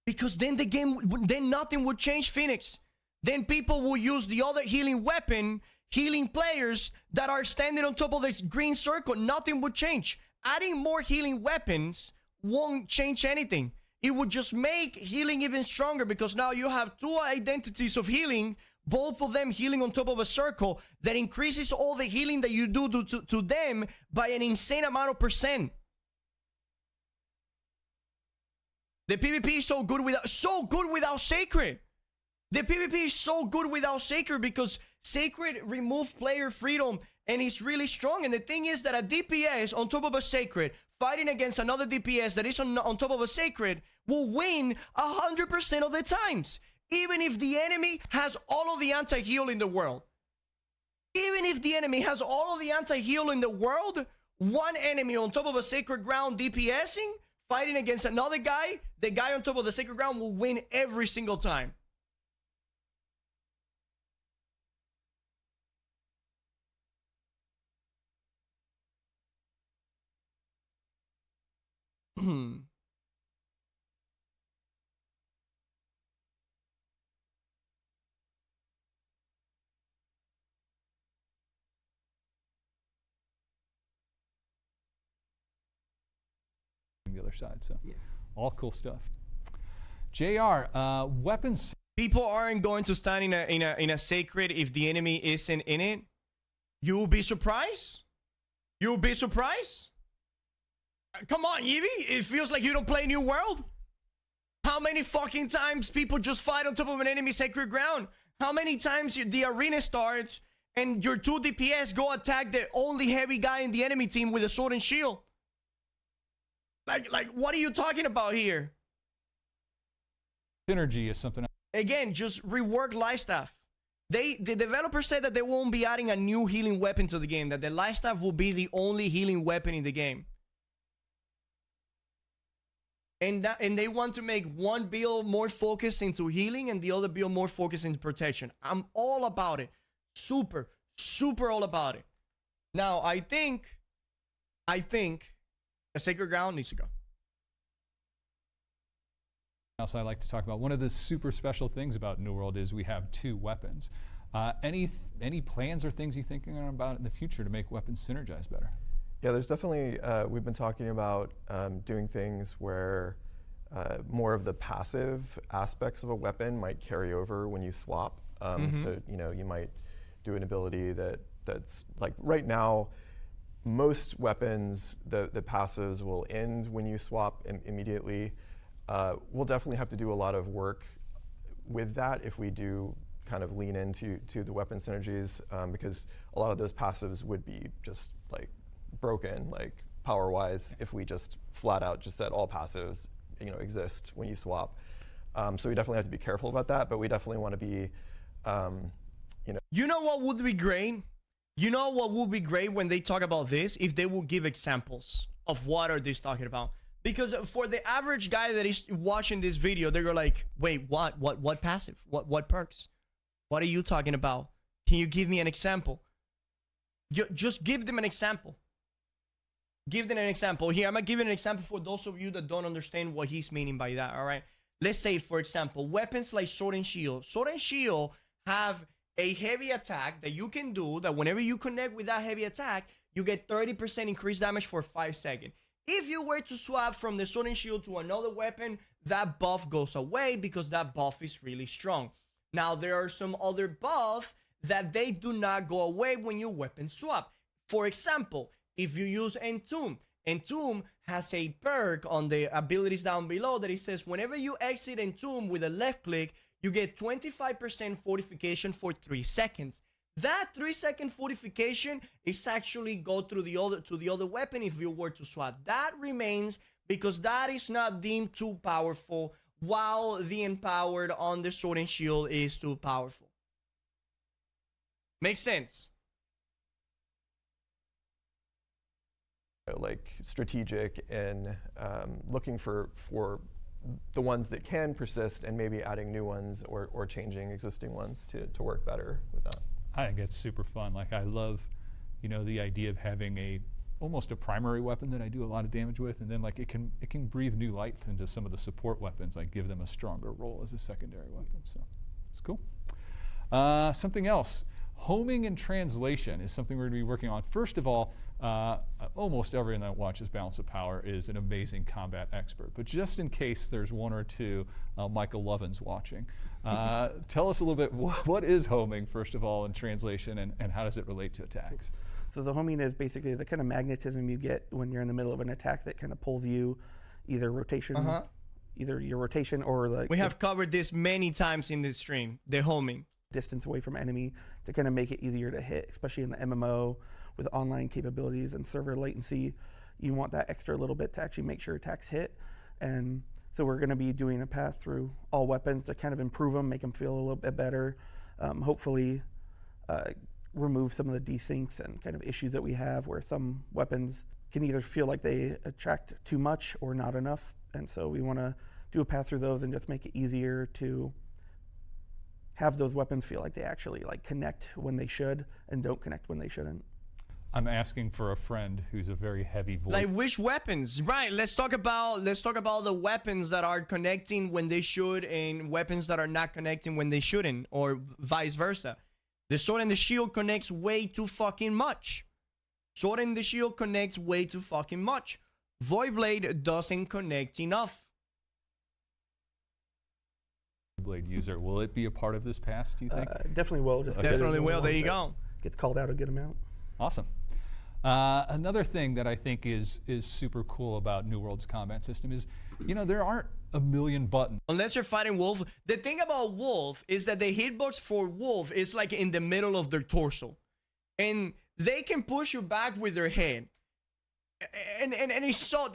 Because then then nothing would change, Phoenix. Then people will use the other healing weapon, healing players that are standing on top of this green circle. Nothing would change. Adding more healing weapons won't change anything. It would just make healing even stronger because now you have 2 identities of healing, both of them healing on top of a circle that increases all the healing that you do to them by an insane amount of percent. The PvP is so good without Sacred. The PvP is so good without Sacred because Sacred removes player freedom and it's really strong. And the thing is that a DPS on top of a Sacred fighting against another DPS that is on top of a Sacred will win 100% of the times. Even if the enemy has all of the anti-heal in the world. Even if the enemy has all of the anti-heal in the world, one enemy on top of a sacred ground DPSing, fighting against another guy, the guy on top of the sacred ground will win every single time. The other side, so all cool stuff. JR, weapons. People aren't going to stand in a sacred if the enemy isn't in it. You will be surprised. You will be surprised. Come on, Yvi. It feels like you don't play New World. How many fucking times people just fight on top of an enemy sacred ground? How many times the arena starts and your 2 DPS go attack the only heavy guy in the enemy team with a sword and shield? Like, what are you talking about here? Synergy is something. Again, just rework Lifestaff. The developer said that they won't be adding a new healing weapon to the game, that the Lifestaff will be the only healing weapon in the game. And they want to make one build more focused into healing and the other build more focused into protection. I'm all about it. Super, super all about it. Now, I think a sacred ground needs to go. Also, I like to talk about one of the super special things about New World is we have 2 weapons. Any plans or things you're thinking about in the future to make weapons synergize better? Yeah, there's definitely, we've been talking about doing things where more of the passive aspects of a weapon might carry over when you swap. So, you might do an ability that's like right now, most weapons, the passives will end when you swap immediately. We'll definitely have to do a lot of work with that if we do kind of lean into the weapon synergies, because a lot of those passives would be just like broken, like power-wise, if we just flat out just said all passives, exist when you swap. So we definitely have to be careful about that, but we definitely want to be, You know what would be great? You know what would be great when they talk about this? If they will give examples of what are they talking about. Because for the average guy that is watching this video, they're like, wait, what passive? What perks? What are you talking about? Can you give me an example? Just give them an example. Give them an example. Here, I'm going to give you an example for those of you that don't understand what he's meaning by that, all right? Let's say, for example, weapons like Sword and Shield. Sword and Shield have a heavy attack that you can do, that whenever you connect with that heavy attack, you get 30% increased damage for 5 seconds. If you were to swap from the Sword and Shield to another weapon, that buff goes away because that buff is really strong. Now, there are some other buffs that they do not go away when you weapon swap. For example, if you use Entomb, Entomb has a perk on the abilities down below that it says whenever you exit Entomb with a left click, you get 25% fortification for 3 seconds. That 3-second fortification is actually go through the other weapon if you were to swap. That remains because that is not deemed too powerful, while the empowered on the Sword and Shield is too powerful. Makes sense? Like strategic and looking for the ones that can persist and maybe adding new ones or changing existing ones to work better with that. I think it's super fun. Like I love, the idea of having almost a primary weapon that I do a lot of damage with, and then like it can breathe new life into some of the support weapons, like give them a stronger role as a secondary weapon. So it's cool. Something else. Homing and translation is something we're going to be working on. First of all, almost everyone that watches Balance of Power is an amazing combat expert. But just in case there's one or two Michael Lovins watching, tell us a little bit, what is homing, first of all, in translation, and how does it relate to attacks? So the homing is basically the kind of magnetism you get when you're in the middle of an attack that kind of pulls you either rotation, either your rotation or like... We have covered this many times in this stream, the homing. Distance away from enemy to kind of make it easier to hit, especially in the MMO with online capabilities and server latency. You want that extra little bit to actually make sure attacks hit. And so we're going to be doing a path through all weapons to kind of improve them, make them feel a little bit better, hopefully remove some of the desyncs and kind of issues that we have where some weapons can either feel like they attract too much or not enough. And so we want to do a path through those and just make it easier to have those weapons feel like they actually like connect when they should and don't connect when they shouldn't. I'm asking for a friend who's a very heavy voice. Like which weapons? Right. Let's talk about the weapons that are connecting when they should and weapons that are not connecting when they shouldn't, or vice versa. The sword and the shield connects way too fucking much. Sword and the shield connects way too fucking much. Void Blade doesn't connect enough. Blade user. Will it be a part of this pass, do you think? Definitely will. Just 'cause there's Definitely no will. one There you that go. Gets called out a good amount. Awesome. Another thing that I think is super cool about New World's combat system is, you know, there aren't a million buttons. Unless you're fighting Wolf. The thing about Wolf is that the hitbox for Wolf is like in the middle of their torso. And they can push you back with their head. And it's so...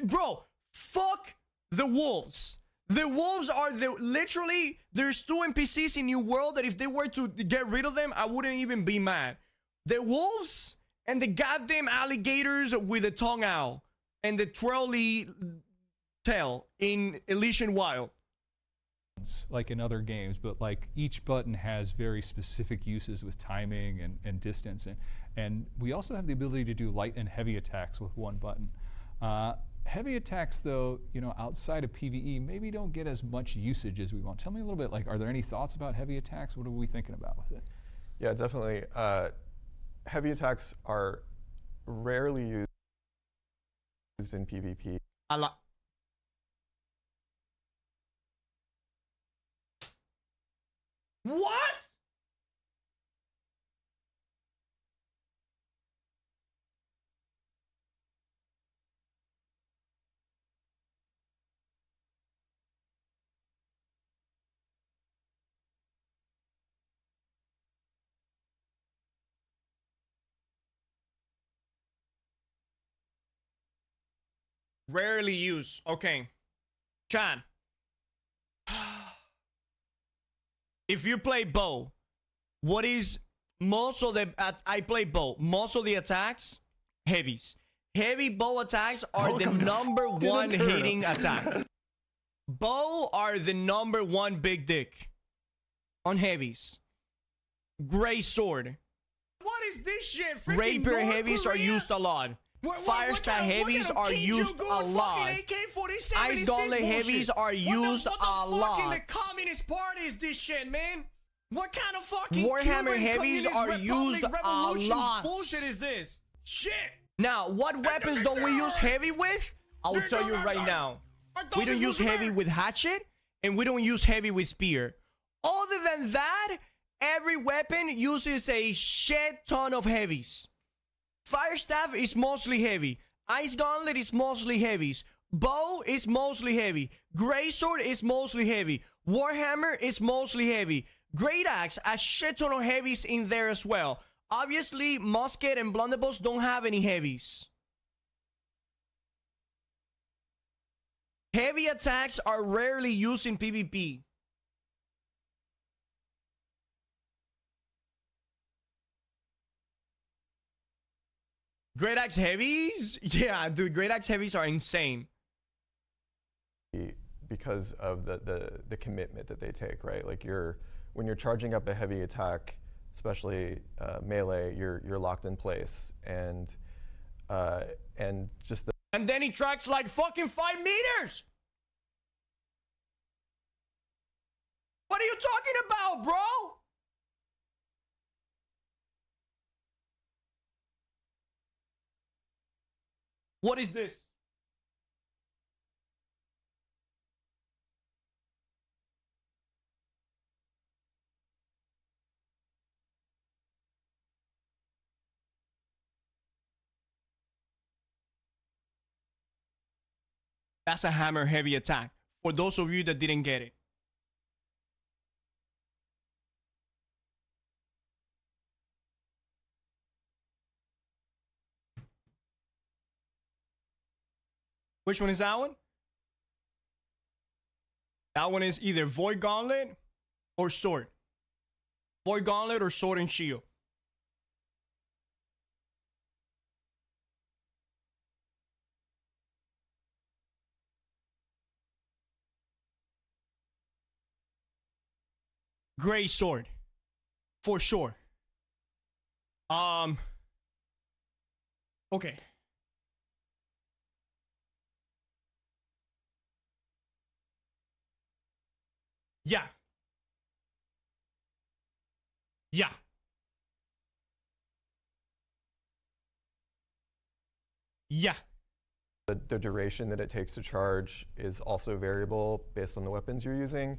bro, fuck the Wolves. The Wolves are literally... There's 2 NPCs in New World that if they were to get rid of them, I wouldn't even be mad. The Wolves and the goddamn alligators with the tongue owl and the twirly tail in Elysian Wild. Like in other games, but like each button has very specific uses with timing and distance. And we also have the ability to do light and heavy attacks with one button. Heavy attacks, though, you know, outside of PvE, maybe don't get as much usage as we want. Tell me a little bit, like, are there any thoughts about heavy attacks? What are we thinking about with it? Yeah, definitely. Heavy attacks are rarely used in PvP. A lot. What? Rarely used. Okay. Chan. If you play bow, what is most of the... I play bow. Most of the attacks, heavies. Heavy bow attacks are the number one hitting attack. Bow are the number one big dick on heavies. Gray sword. What is this shit? Rapier heavies are used a lot. Fire stat heavies are used a lot. Ice Gauntlet heavies are used a lot. What the Communist Party is this shit, man? What kind of fucking Warhammer heavies are used a lot? Bullshit is this? Shit. Now, what weapons don't we use heavy with? I will tell you right now. We don't use heavy with hatchet, and we don't use heavy with spear. Other than that, every weapon uses a shit ton of heavies. Fire Staff is mostly heavy. Ice Gauntlet is mostly heavies. Bow is mostly heavy. Grey Sword is mostly heavy. Warhammer is mostly heavy. Great Axe, a shit ton of heavies in there as well. Obviously, Musket and Blunderbuss don't have any heavies. Heavy attacks are rarely used in PvP. Great Axe Heavies? Yeah, dude, Great Axe Heavies are insane. Because of the commitment that they take, right? Like when you're charging up a heavy attack, especially melee, you're locked in place, and just the... And then he tracks like fucking 5 meters! What are you talking about, bro? What is this? That's a hammer heavy attack. For those of you that didn't get it. Which one is that one? That one is either Void Gauntlet or Sword. Void Gauntlet or Sword and Shield. Gray Sword. For sure. Okay. Yeah. Yeah. Yeah. The duration that it takes to charge is also variable based on the weapons you're using.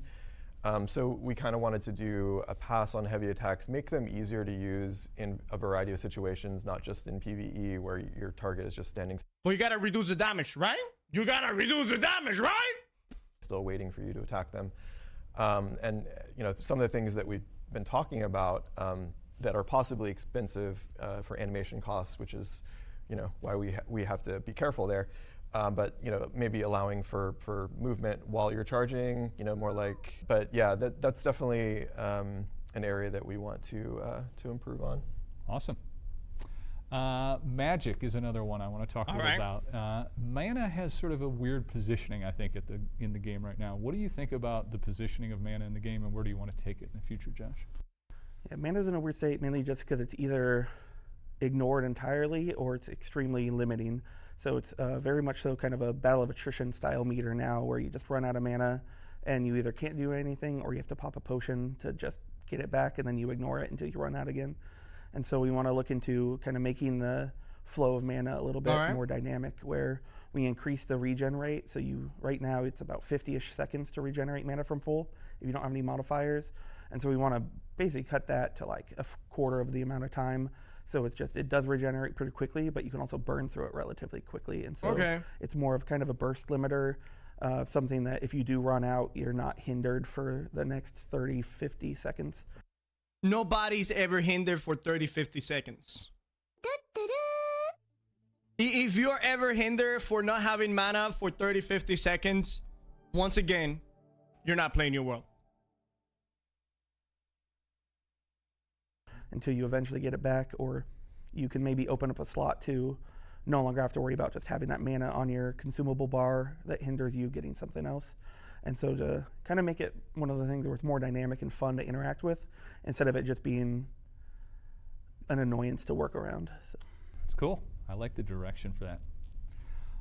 So we kind of wanted to do a pass on heavy attacks, make them easier to use in a variety of situations, not just in PvE where your target is just standing Well, you gotta reduce the damage, right? You gotta reduce the damage, right? still waiting for you to attack them. And some of the things that we've been talking about that are possibly expensive for animation costs, which is why we have to be careful there. But maybe allowing for movement while you're charging, more like. But yeah, that's definitely an area that we want to improve on. Awesome. Magic is another one I want to talk a little about. Mana has sort of a weird positioning, I think, in the game right now. What do you think about the positioning of mana in the game, and where do you want to take it in the future, Josh? Yeah, mana's in a weird state mainly just because it's either ignored entirely or it's extremely limiting. So it's very much so kind of a battle of attrition style meter now, where you just run out of mana and you either can't do anything or you have to pop a potion to just get it back, and then you ignore it until you run out again. And so we want to look into kind of making the flow of mana a little bit more dynamic, where we increase the regen rate. So right now it's about 50-ish seconds to regenerate mana from full if you don't have any modifiers. And so we want to basically cut that to like a quarter of the amount of time. So it does regenerate pretty quickly, but you can also burn through it relatively quickly. And so it's more of kind of a burst limiter, something that if you do run out, you're not hindered for the next 30, 50 seconds. Nobody's ever hindered for 30, 50 seconds. If you're ever hindered for not having mana for 30, 50 seconds, once again, you're not playing your world. Until you eventually get it back, or you can maybe open up a slot to no longer have to worry about just having that mana on your consumable bar that hinders you getting something else. And so to kind of make it one of the things where it's more dynamic and fun to interact with, instead of it just being an annoyance to work around. So. It's cool. I like the direction for that.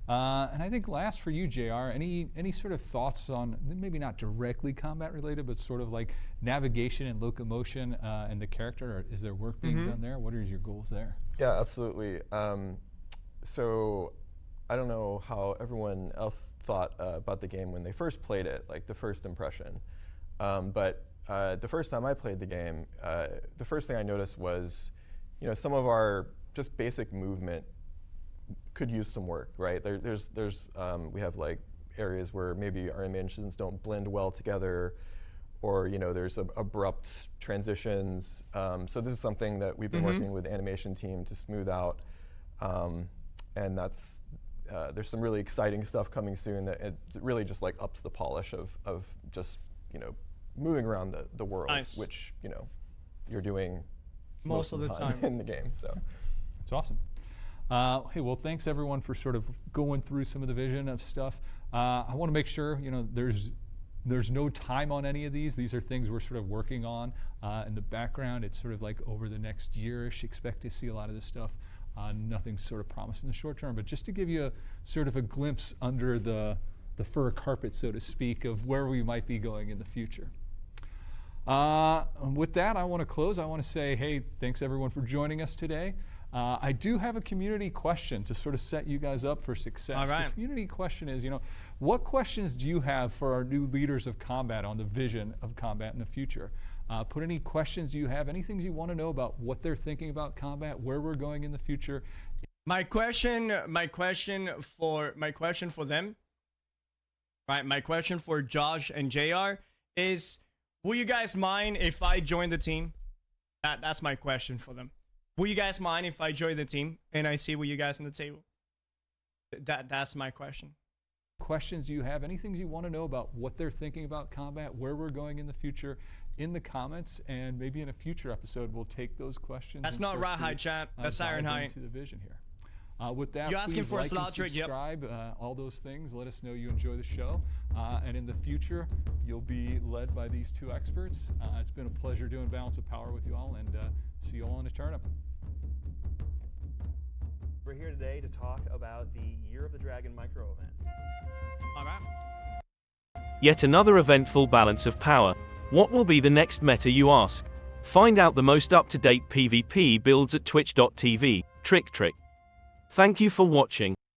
And I think last for you, JR, any sort of thoughts on, maybe not directly combat related, but sort of like navigation and locomotion and the character? Or is there work being done there? What are your goals there? Yeah, absolutely. So I don't know how everyone else thought about the game when they first played it, like the first impression. But the first time I played the game, the first thing I noticed was, some of our just basic movement could use some work, right? We have like areas where maybe our animations don't blend well together, or there's abrupt transitions. So this is something that we've been working with the animation team to smooth out, and that's there's some really exciting stuff coming soon that it really just like ups the polish of just moving around the world, which you're doing most of the time in the game. So that's awesome. Hey, well, thanks everyone for sort of going through some of the vision of stuff. I want to make sure there's no time on any of these. These are things we're sort of working on in the background. It's sort of like over the next year-ish, expect to see a lot of this stuff. Nothing's sort of promised in the short term, but just to give you sort of a glimpse under the fur carpet, so to speak, of where we might be going in the future. With that, I want to close. I want to say, hey, thanks everyone for joining us today. I do have a community question to sort of set you guys up for success. All right. The community question is, what questions do you have for our new leaders of combat on the vision of combat in the future? Put any questions you have, any things you want to know about what they're thinking about combat, where we're going in the future. My question for them, right? My question for Josh and JR is, will you guys mind if I join the team? That's my question for them. Will you guys mind if I join the team and I see with you guys on the table? That's my question. Questions you have, any things you want to know about what they're thinking about combat, where we're going in the future, in the comments, and maybe in a future episode we'll take those questions. That's not Rawhide, chat. That's Ironhide. To the vision here. With that, you're asking please for like a slot and trick, subscribe, all those things. Let us know you enjoy the show. And in the future, you'll be led by these two experts. It's been a pleasure doing Balance of Power with you all, and see you all in a turnip. we're here today to talk about the Year of the Dragon micro event. All right. Yet another eventful balance of power. What will be the next meta, you ask? Find out the most up-to-date PvP builds at twitch.tv/TrickTrick. Thank you for watching.